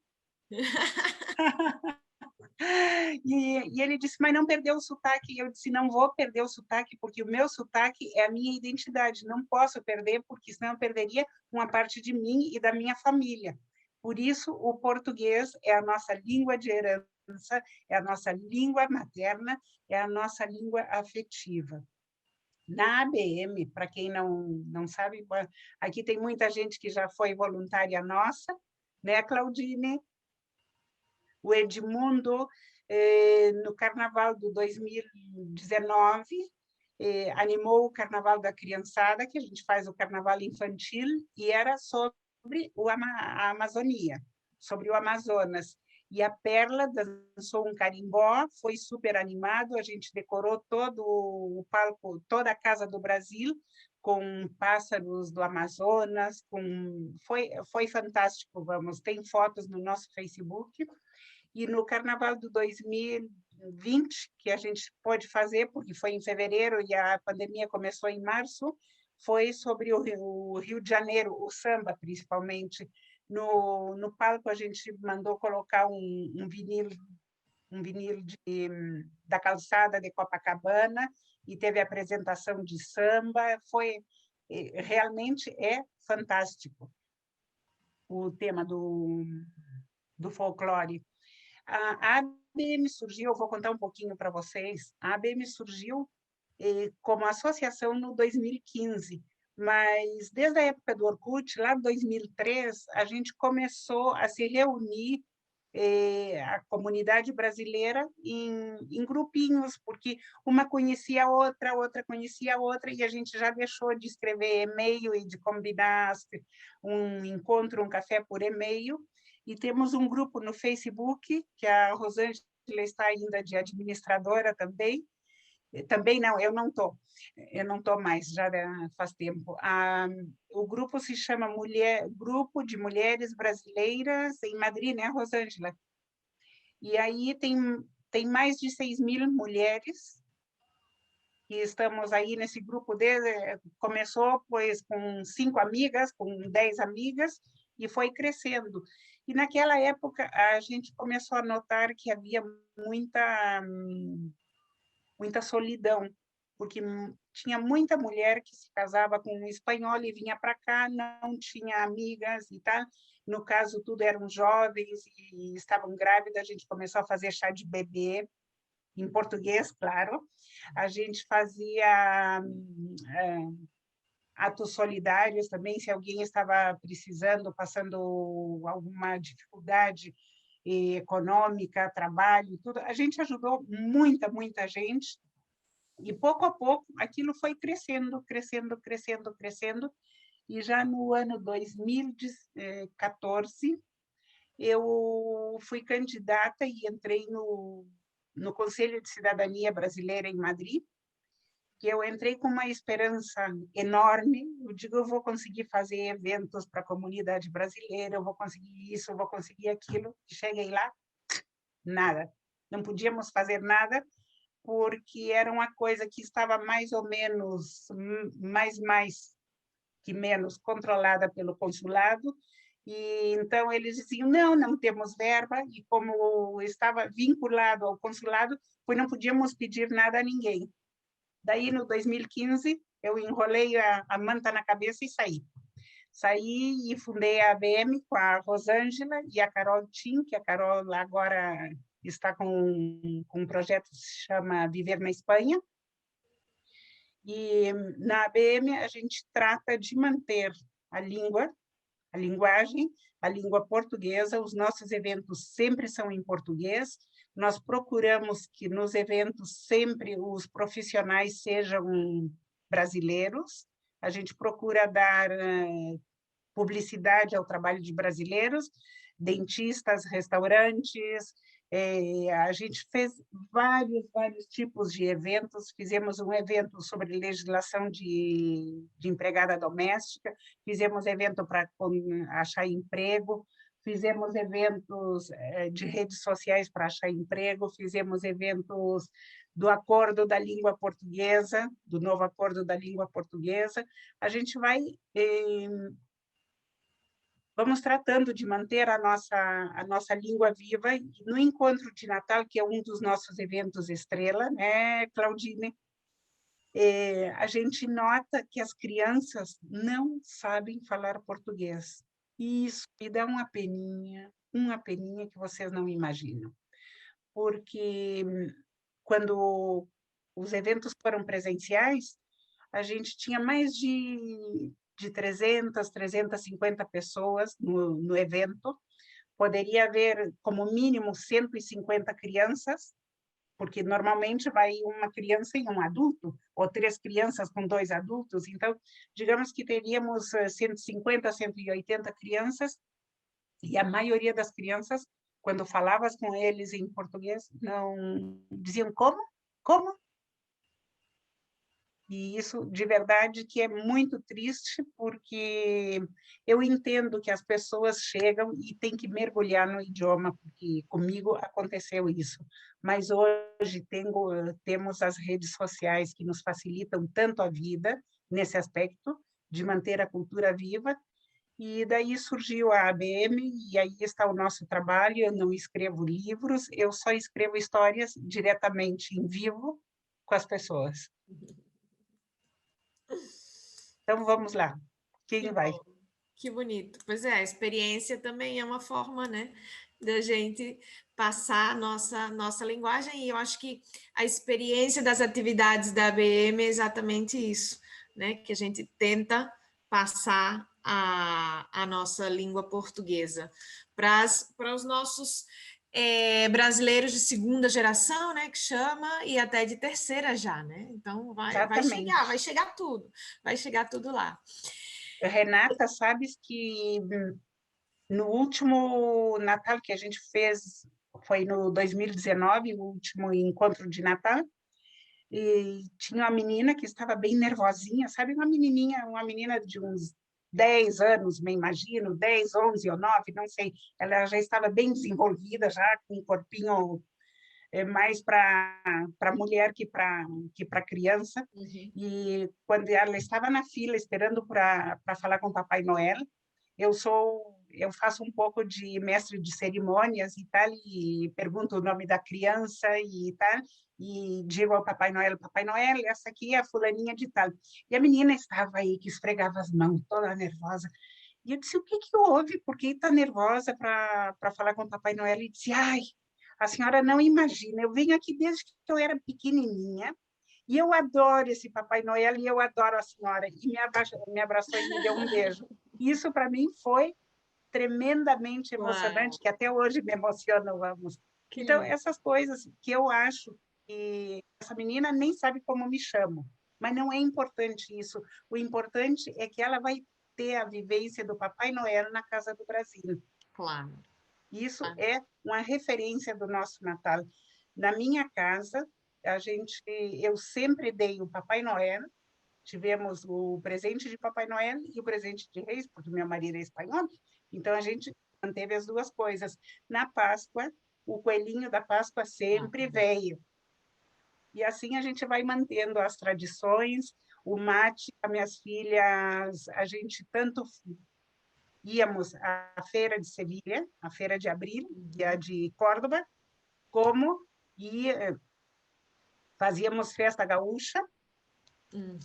E ele disse, mas não perdeu o sotaque. E eu disse, não vou perder o sotaque, porque o meu sotaque é a minha identidade. Não posso perder, porque senão eu perderia uma parte de mim e da minha família. Por isso, o português é a nossa língua de herança, é a nossa língua materna, é a nossa língua afetiva. Na ABM, para quem não sabe, aqui tem muita gente que já foi voluntária nossa, né, Claudine? O Edmundo, no Carnaval de 2019, animou o Carnaval da Criançada, que a gente faz o Carnaval infantil, e era sobre a Amazônia, sobre o Amazonas. E a Perla dançou um carimbó, foi super animado, a gente decorou todo o palco, toda a Casa do Brasil, com pássaros do Amazonas, foi fantástico, tem fotos no nosso Facebook. E no Carnaval de 2020, que a gente pôde fazer, porque foi em fevereiro e a pandemia começou em março, foi sobre o Rio de Janeiro, o samba, principalmente. No palco, a gente mandou colocar um vinil da calçada de Copacabana, e teve apresentação de samba. Realmente é fantástico o tema do folclore. A ABM surgiu, eu vou contar um pouquinho para vocês, a ABM surgiu como associação no 2015, mas desde a época do Orkut, lá em 2003, a gente começou a se reunir, a comunidade brasileira, em grupinhos, porque uma conhecia a outra, outra conhecia a outra, e a gente já deixou de escrever e-mail e de combinar um encontro, um café por e-mail. E temos um grupo no Facebook, que a Rosângela está ainda de administradora também. Também não, eu não estou mais, já faz tempo. O grupo se chama Grupo de Mulheres Brasileiras em Madrid, né, Rosângela? E aí tem mais de 6.000 mulheres, e estamos aí nesse grupo começou pois com 5 amigas, com 10 amigas, e foi crescendo. E naquela época a gente começou a notar que havia muita solidão, porque tinha muita mulher que se casava com um espanhol e vinha para cá, não tinha amigas e tal. No caso, tudo eram jovens e estavam grávidas. A gente começou a fazer chá de bebê, em português, claro. A gente fazia atos solidários também, se alguém estava precisando, passando alguma dificuldade econômica, trabalho, tudo. A gente ajudou muita gente, e pouco a pouco aquilo foi crescendo, e já no ano 2014 eu fui candidata e entrei no Conselho de Cidadania Brasileira em Madrid, que eu entrei com uma esperança enorme. Eu digo, eu vou conseguir fazer eventos para a comunidade brasileira, eu vou conseguir isso, eu vou conseguir aquilo. Cheguei lá, nada. Não podíamos fazer nada, porque era uma coisa que estava mais ou menos, mais que menos, controlada pelo consulado. E então eles diziam, não temos verba, e como estava vinculado ao consulado, não podíamos pedir nada a ninguém. Daí, no 2015, eu enrolei a manta na cabeça e saí. Saí e fundei a ABM com a Rosângela e a Carol Tim, que a Carol agora está com um projeto que se chama Viver na Espanha. E na ABM a gente trata de manter a língua, a linguagem, a língua portuguesa. Os nossos eventos sempre são em português. Nós procuramos que nos eventos sempre os profissionais sejam brasileiros. A gente procura dar publicidade ao trabalho de brasileiros, dentistas, restaurantes, A gente fez vários tipos de eventos. Fizemos um evento sobre legislação de empregada doméstica, fizemos evento para achar emprego, fizemos eventos de redes sociais para achar emprego, fizemos eventos do acordo da língua portuguesa, do novo acordo da língua portuguesa. A gente vamos tratando de manter a nossa língua viva. E no Encontro de Natal, que é um dos nossos eventos estrela, né, Claudine? A gente nota que as crianças não sabem falar português. E isso me dá uma peninha que vocês não imaginam. Porque quando os eventos foram presenciais, a gente tinha mais de 300, 350 pessoas no evento. Poderia haver, como mínimo, 150 crianças, porque normalmente vai uma criança e um adulto, ou 3 crianças com 2 adultos. Então, digamos que teríamos 150, 180 crianças, e a maioria das crianças, quando falavas com eles em português, não diziam como? Como? E isso, de verdade, que é muito triste, porque eu entendo que as pessoas chegam e têm que mergulhar no idioma, porque comigo aconteceu isso. Mas hoje temos as redes sociais que nos facilitam tanto a vida, nesse aspecto, de manter a cultura viva, e daí surgiu a ABM, e aí está o nosso trabalho. Eu não escrevo livros, eu só escrevo histórias diretamente em vivo com as pessoas. Então, vamos lá. Quem vai? Que bonito. Pois é, a experiência também é uma forma, né, da gente passar a nossa linguagem, e eu acho que a experiência das atividades da ABM é exatamente isso, né, que a gente tenta passar a nossa língua portuguesa para os nossos brasileiros de segunda geração, né, que chama, e até de terceira já, né? Então vai chegar tudo lá. Renata, sabes que no último Natal que a gente fez, foi no 2019, o último encontro de Natal, e tinha uma menina que estava bem nervosinha, sabe? Uma menina de uns 10 anos, me imagino, 10, 11 ou 9, não sei. Ela já estava bem desenvolvida, já com um corpinho mais para mulher que para criança. Uhum. E quando ela estava na fila esperando para falar com o Papai Noel, eu faço um pouco de mestre de cerimônias e tal, e pergunto o nome da criança e tal, e digo ao Papai Noel, essa aqui é a fulaninha de tal. E a menina estava aí, que esfregava as mãos, toda nervosa. E eu disse, o que houve? Por que está nervosa para falar com o Papai Noel? E disse, ai, a senhora não imagina, eu venho aqui desde que eu era pequenininha, e eu adoro esse Papai Noel, e eu adoro a senhora. E me abraçou e me deu um beijo. Isso, para mim, foi tremendamente emocionante, Uau. que até hoje me emociona, vamos. Então, essas coisas que eu acho que essa menina nem sabe como me chamo, mas não é importante isso. O importante é que ela vai ter a vivência do Papai Noel na Casa do Brasil. Claro. Isso é uma referência do nosso Natal. Na minha casa, eu sempre dei o Papai Noel. Tivemos o presente de Papai Noel e o presente de Reis, porque meu marido é espanhol, então a gente manteve as duas coisas. Na Páscoa, o coelhinho da Páscoa sempre veio. E assim a gente vai mantendo as tradições. O mate, as minhas filhas, a gente tanto íamos à Feira de Sevilha, à Feira de Abril, e a de Córdoba, como fazíamos festa gaúcha,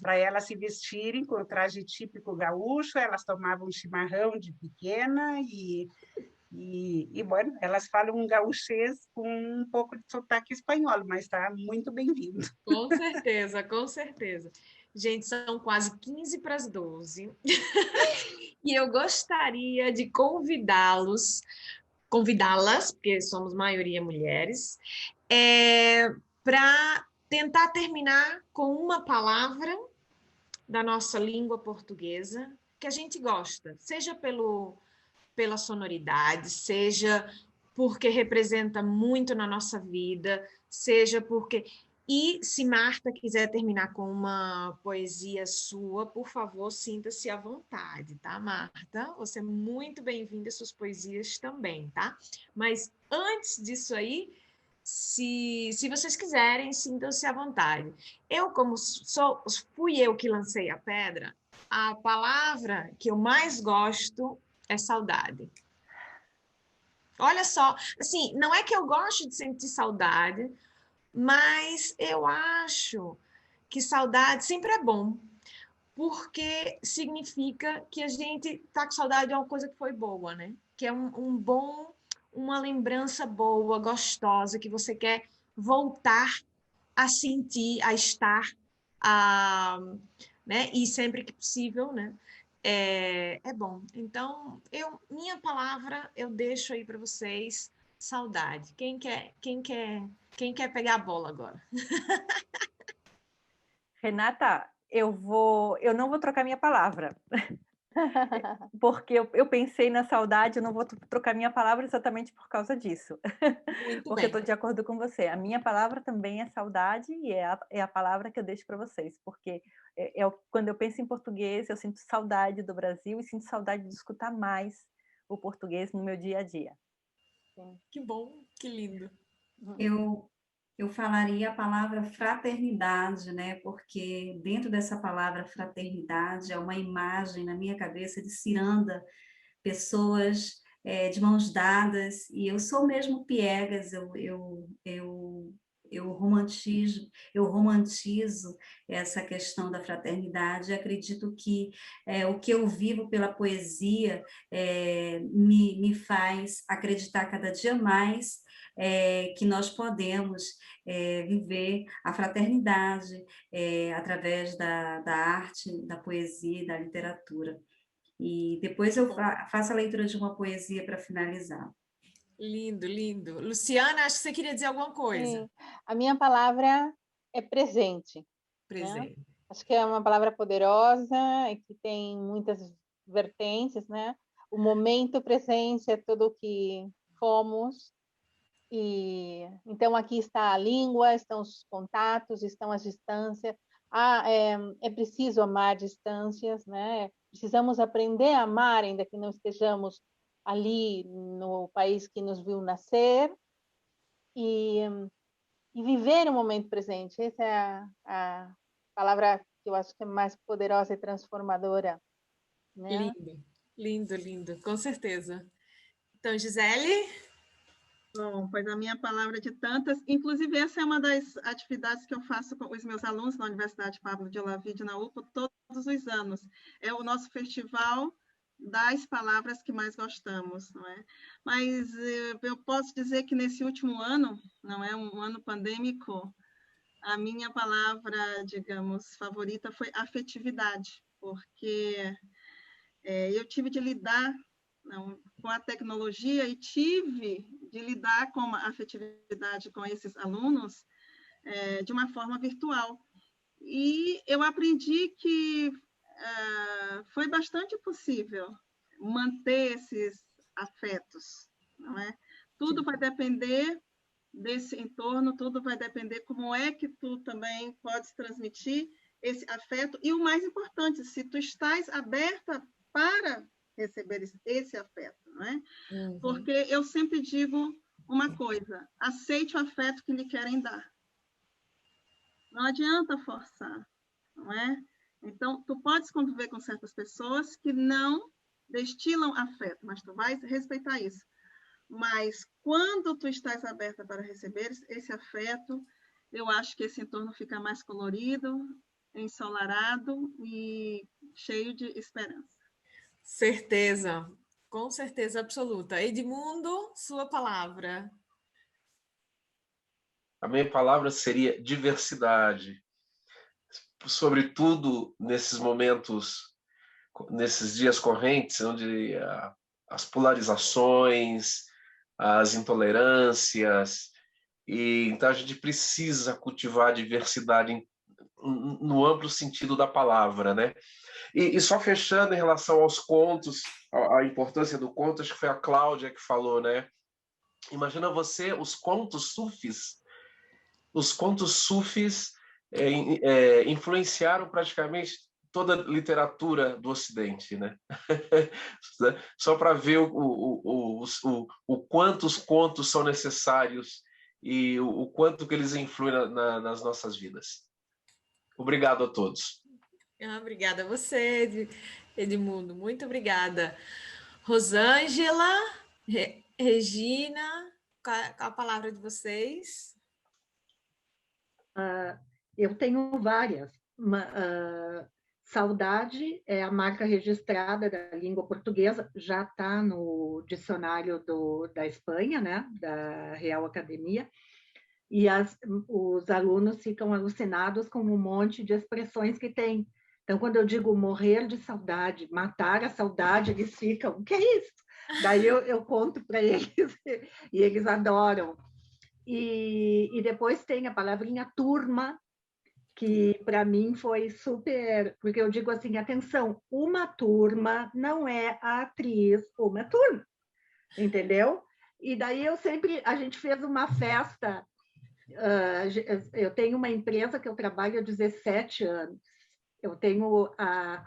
para elas se vestirem com o traje típico gaúcho. Elas tomavam chimarrão de pequena e bueno, elas falam um gaúchês com um pouco de sotaque espanhol, mas está muito bem-vindo. Com certeza, com certeza. Gente, são quase 15 para as 12. E eu gostaria de convidá-las, porque somos maioria mulheres, para tentar terminar com uma palavra da nossa língua portuguesa que a gente gosta, seja pela sonoridade, seja porque representa muito na nossa vida, seja porque... E se Marta quiser terminar com uma poesia sua, por favor, sinta-se à vontade, tá, Marta? Você é muito bem-vinda, suas poesias também, tá? Mas antes disso aí, se vocês quiserem, sintam-se à vontade. Eu, como fui eu que lancei a pedra, a palavra que eu mais gosto é saudade. Olha só, assim, não é que eu gosto de sentir saudade, mas eu acho que saudade sempre é bom, porque significa que a gente está com saudade de uma coisa que foi boa, né? Que é uma lembrança boa, gostosa, que você quer voltar a sentir, a estar, né? E sempre que possível, né? É bom. Então, minha palavra eu deixo aí para vocês, saudade. Quem quer pegar a bola agora? Renata, eu não vou trocar minha palavra. Porque eu pensei na saudade, eu não vou trocar minha palavra exatamente por causa disso. Muito Porque bem. eu estou de acordo com você. A minha palavra também é saudade e é a palavra que eu deixo para vocês. Porque quando eu penso em português, eu sinto saudade do Brasil e sinto saudade de escutar mais o português no meu dia a dia. Que bom, que lindo. Eu falaria a palavra fraternidade, né? Porque dentro dessa palavra fraternidade é uma imagem na minha cabeça de ciranda, pessoas de mãos dadas, e eu sou mesmo piegas, eu romantizo essa questão da fraternidade. Acredito que o que eu vivo pela poesia me faz acreditar cada dia mais que nós podemos viver a fraternidade através da arte, da poesia e da literatura. E depois eu faço a leitura de uma poesia para finalizar. Lindo, lindo. Luciana, acho que você queria dizer alguma coisa. Sim. A minha palavra é presente. Presente. Né? Acho que é uma palavra poderosa e que tem muitas vertentes, né? O momento presente é tudo o que fomos. E então aqui está a língua, estão os contatos, estão as distâncias. É preciso amar distâncias, né? Precisamos aprender a amar, ainda que não estejamos ali no país que nos viu nascer, e viver o momento presente. Essa é a palavra que eu acho que é mais poderosa e transformadora. Né? Lindo, lindo, lindo, com certeza. Então, Gisele? Bom, pois a minha palavra de tantas, inclusive essa é uma das atividades que eu faço com os meus alunos na Universidade Pablo de Olavide, na UPA, todos os anos. É o nosso festival das palavras que mais gostamos, não é? Mas eu posso dizer que nesse último ano, não é um ano pandêmico, a minha palavra, digamos, favorita foi afetividade, porque eu tive de lidar com a tecnologia e tive de lidar com a afetividade com esses alunos de uma forma virtual. E eu aprendi que foi bastante possível manter esses afetos, não é? Tudo vai depender desse entorno, tudo vai depender como é que tu também podes transmitir esse afeto e o mais importante, se tu estás aberta para receber esse afeto, não é? Uhum. Porque eu sempre digo uma coisa, aceite o afeto que lhe querem dar. Não adianta forçar, não é? Então, tu podes conviver com certas pessoas que não destilam afeto, mas tu vais respeitar isso. Mas quando tu estás aberta para receber esse afeto, eu acho que esse entorno fica mais colorido, ensolarado e cheio de esperança. Certeza, com certeza absoluta. Edmundo, sua palavra. A minha palavra seria diversidade. Sobretudo nesses momentos, nesses dias correntes, onde as polarizações, as intolerâncias, e então a gente precisa cultivar a diversidade no amplo sentido da palavra, né? E só fechando em relação aos contos, a importância do conto, acho que foi a Cláudia que falou, né? Imagina você os contos sufis. Os contos sufis influenciaram praticamente toda a literatura do Ocidente, né? Só para ver o quanto os contos são necessários e o quanto que eles influem nas nossas vidas. Obrigado a todos. Obrigada a você, Edmundo. Muito obrigada. Rosângela, Regina, qual a palavra de vocês? Eu tenho várias. Saudade é a marca registrada da língua portuguesa, já está no dicionário da Espanha, né, da Real Academia, e os alunos ficam alucinados com um monte de expressões que tem. Então, quando eu digo morrer de saudade, matar a saudade, eles ficam, o que é isso? Daí eu conto para eles, e eles adoram. E depois tem a palavrinha turma, que para mim foi super, porque eu digo assim, atenção, uma turma não é a atriz Uma Turma, entendeu? E daí a gente fez uma festa, eu tenho uma empresa que eu trabalho há 17 anos, eu tenho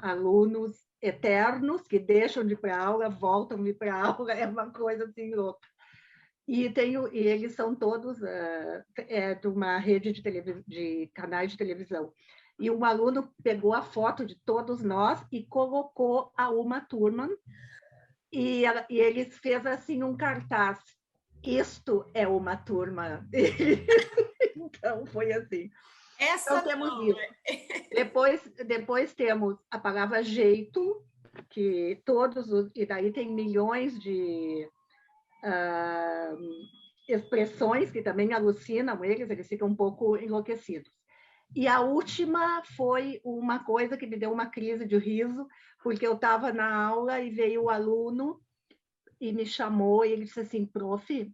alunos eternos que deixam de ir para aula, voltam de ir para aula, é uma coisa assim louca. E eles são todos de uma rede de canais de televisão. E um aluno pegou a foto de todos nós e colocou a Uma Turma, e ele fez assim um cartaz. Isto é Uma Turma. Então, foi assim. Essa então, temos não. isso. Depois temos a palavra jeito, que e daí tem milhões de expressões que também alucinam eles ficam um pouco enlouquecidos. E a última foi uma coisa que me deu uma crise de riso, porque eu estava na aula e veio o aluno e me chamou e ele disse assim, prof,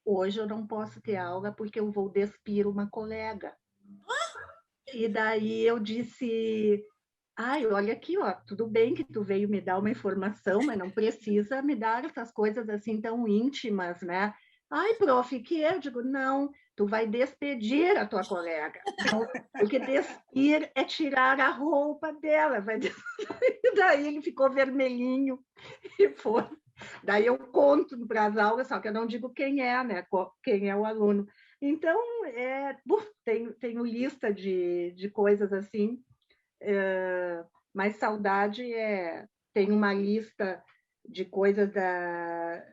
hoje eu não posso ter aula porque eu vou despir uma colega. E daí eu disse, olha aqui, ó, tudo bem que tu veio me dar uma informação, mas não precisa me dar essas coisas assim tão íntimas, né? Prof, que é? Eu digo, não, tu vai despedir a tua colega, porque despir é tirar a roupa dela. E daí ele ficou vermelhinho e foi. Daí eu conto para as aulas, só que eu não digo quem é, né? Quem é o aluno. Então, tenho lista de coisas assim, mas saudade tem uma lista de coisas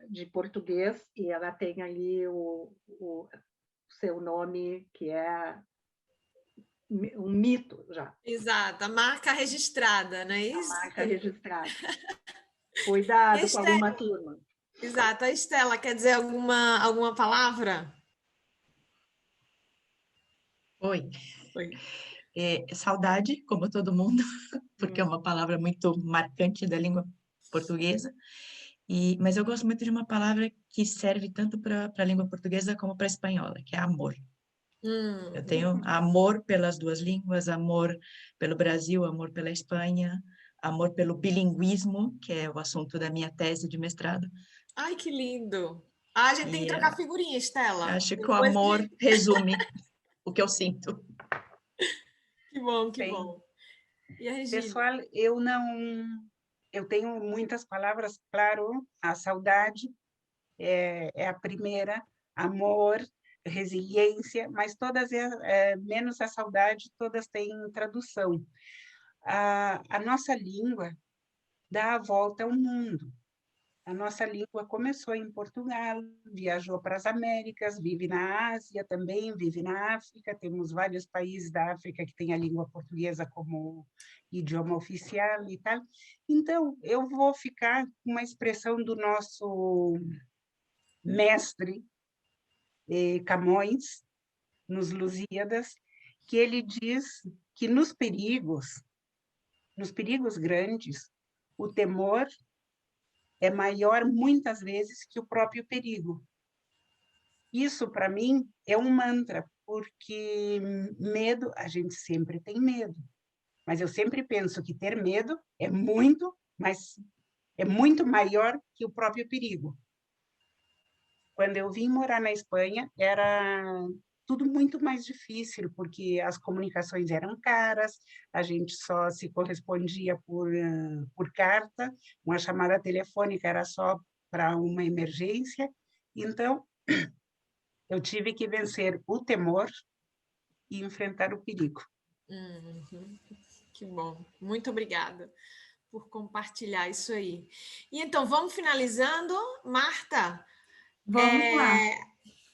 de português e ela tem ali o seu nome, que é um mito já. Exato, a marca registrada, não é isso? A marca registrada. Cuidado com alguma turma. Exato. A Estela quer dizer alguma palavra? Oi. Saudade, como todo mundo, porque é uma palavra muito marcante da língua portuguesa. Mas eu gosto muito de uma palavra que serve tanto para a língua portuguesa como para a espanhola, que é amor. Eu tenho amor pelas duas línguas, amor pelo Brasil, amor pela Espanha, amor pelo bilinguismo, que é o assunto da minha tese de mestrado. Ai, que lindo! A gente tem que trocar figurinha, Estela. Acho que o amor resume o que eu sinto. Que bom, que bom. E a Regina? Pessoal, eu tenho muitas palavras, claro, a saudade é a primeira, amor, resiliência, mas todas, menos a saudade, todas têm tradução. A nossa língua dá a volta ao mundo. A nossa língua começou em Portugal, viajou para as Américas, vive na Ásia também, vive na África. Temos vários países da África que têm a língua portuguesa como idioma oficial e tal. Então, eu vou ficar com uma expressão do nosso mestre Camões, nos Lusíadas, que ele diz que nos perigos grandes, o temor é maior, muitas vezes, que o próprio perigo. Isso, para mim, é um mantra, porque medo, a gente sempre tem medo, mas eu sempre penso que ter medo é muito maior que o próprio perigo. Quando eu vim morar na Espanha, era tudo muito mais difícil, porque as comunicações eram caras, a gente só se correspondia por carta, uma chamada telefônica era só para uma emergência. Então, eu tive que vencer o temor e enfrentar o perigo. Uhum. Que bom. Muito obrigada por compartilhar isso aí. E então, vamos finalizando. Marta, Vamos lá.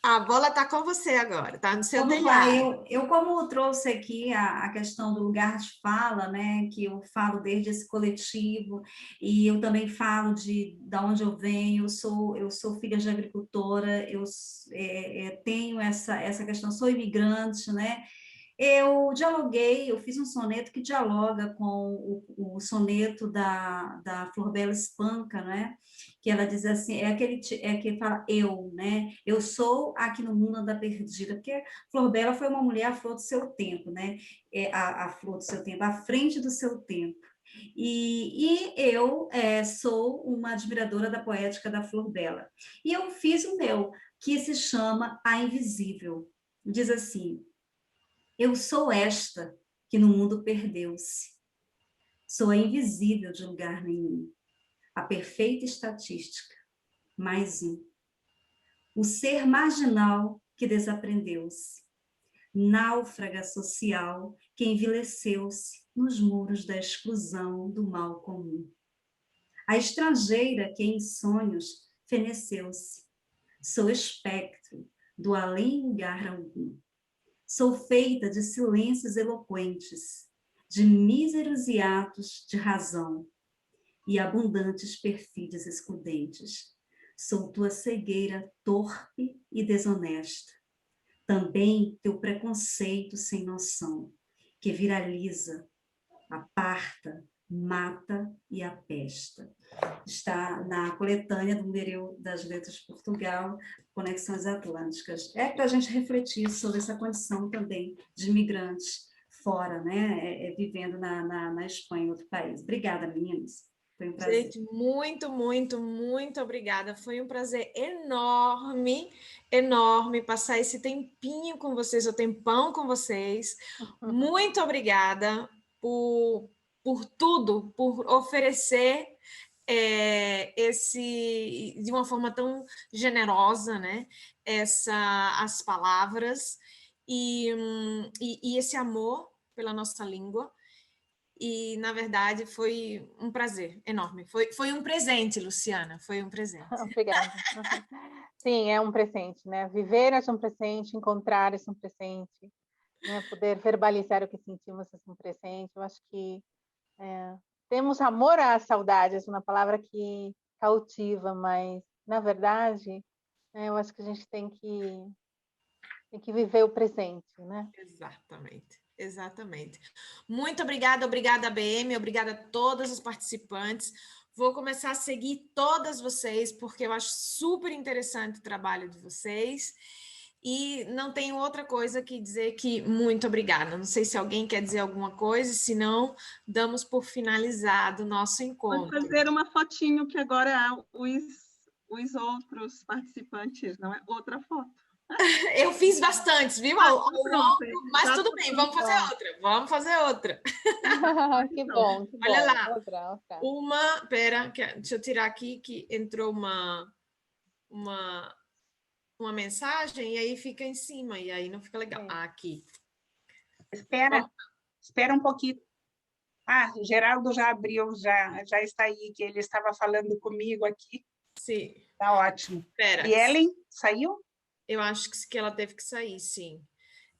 a bola está com você agora, está no seu Vamos lá, telhado. eu como trouxe aqui a questão do lugar de fala, né, que eu falo desde esse coletivo, e eu também falo da onde eu venho, eu sou filha de agricultora, tenho essa questão, sou imigrante, né, eu fiz um soneto que dialoga com o soneto da Flor Bela Espanca, né? Que ela diz assim, que fala eu, né? Eu sou aqui no mundo anda perdida, porque Flor Bela foi uma mulher à flor do seu tempo, né? A flor do seu tempo, à frente do seu tempo. E eu sou uma admiradora da poética da Flor Bela. E eu fiz o meu, que se chama A Invisível. Diz assim: eu sou esta que no mundo perdeu-se. Sou a invisível de lugar nenhum. A perfeita estatística. Mais um. O ser marginal que desaprendeu-se. Náufraga social que envileceu-se nos muros da exclusão do mal comum. A estrangeira que em sonhos feneceu-se. Sou espectro do além lugar algum. Sou feita de silêncios eloquentes, de míseros hiatos de razão e abundantes perfídias excludentes. Sou tua cegueira torpe e desonesta. Também teu preconceito sem noção, que viraliza, aparta, mata e apesta. Está na coletânea do Museu das Letras de Portugal, Conexões Atlânticas. É para a gente refletir sobre essa condição também de imigrantes fora, né? Vivendo na Espanha, em outro país. Obrigada, meninas. Foi um prazer. Gente, muito, muito, muito obrigada. Foi um prazer enorme, enorme passar esse tempinho com vocês, o tempão com vocês. Muito obrigada por tudo, por oferecer de uma forma tão generosa, né? As palavras e esse amor pela nossa língua. E, na verdade, foi um prazer enorme. Foi um presente, Luciana, foi um presente. Obrigada. Sim, é um presente, né? Viver é um presente, encontrar é um presente, né? Poder verbalizar o que sentimos é um presente. Eu acho que temos amor às saudades, uma palavra que cautiva, mas, na verdade, eu acho que a gente tem que viver o presente, né? Exatamente. Exatamente. Muito obrigada, ABM, obrigada a todas as participantes. Vou começar a seguir todas vocês, porque eu acho super interessante o trabalho de vocês. E não tenho outra coisa que dizer que muito obrigada. Não sei se alguém quer dizer alguma coisa, se não, damos por finalizado o nosso encontro. Pode fazer uma fotinho que agora os outros participantes, não é? Outra foto. Eu fiz bastantes, viu? Mas tudo bem, vamos fazer outra. Vamos fazer outra. Que bom, que Olha bom. lá. Outra. Pera, deixa eu tirar aqui que entrou uma mensagem e aí fica em cima, e aí não fica legal. Aqui. Espera um pouquinho. Geraldo já abriu, já está aí, que ele estava falando comigo aqui. Sim. Tá ótimo. Pera. E Ellen, saiu? Eu acho que ela teve que sair, sim.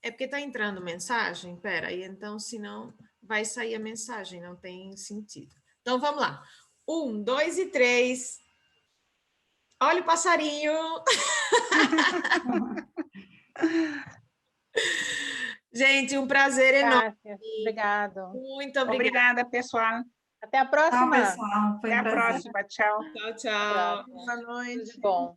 É porque está entrando mensagem? Pera, aí então, senão vai sair a mensagem, não tem sentido. Então, vamos lá. 1, 2 e 3. Olha o passarinho! Gente, um prazer enorme. Obrigado. Muito obrigada. Obrigada, pessoal. Até a próxima. Tchau, pessoal. Foi Até um a prazer. próxima. Tchau. Tchau, tchau. Boa noite. Tudo de bom.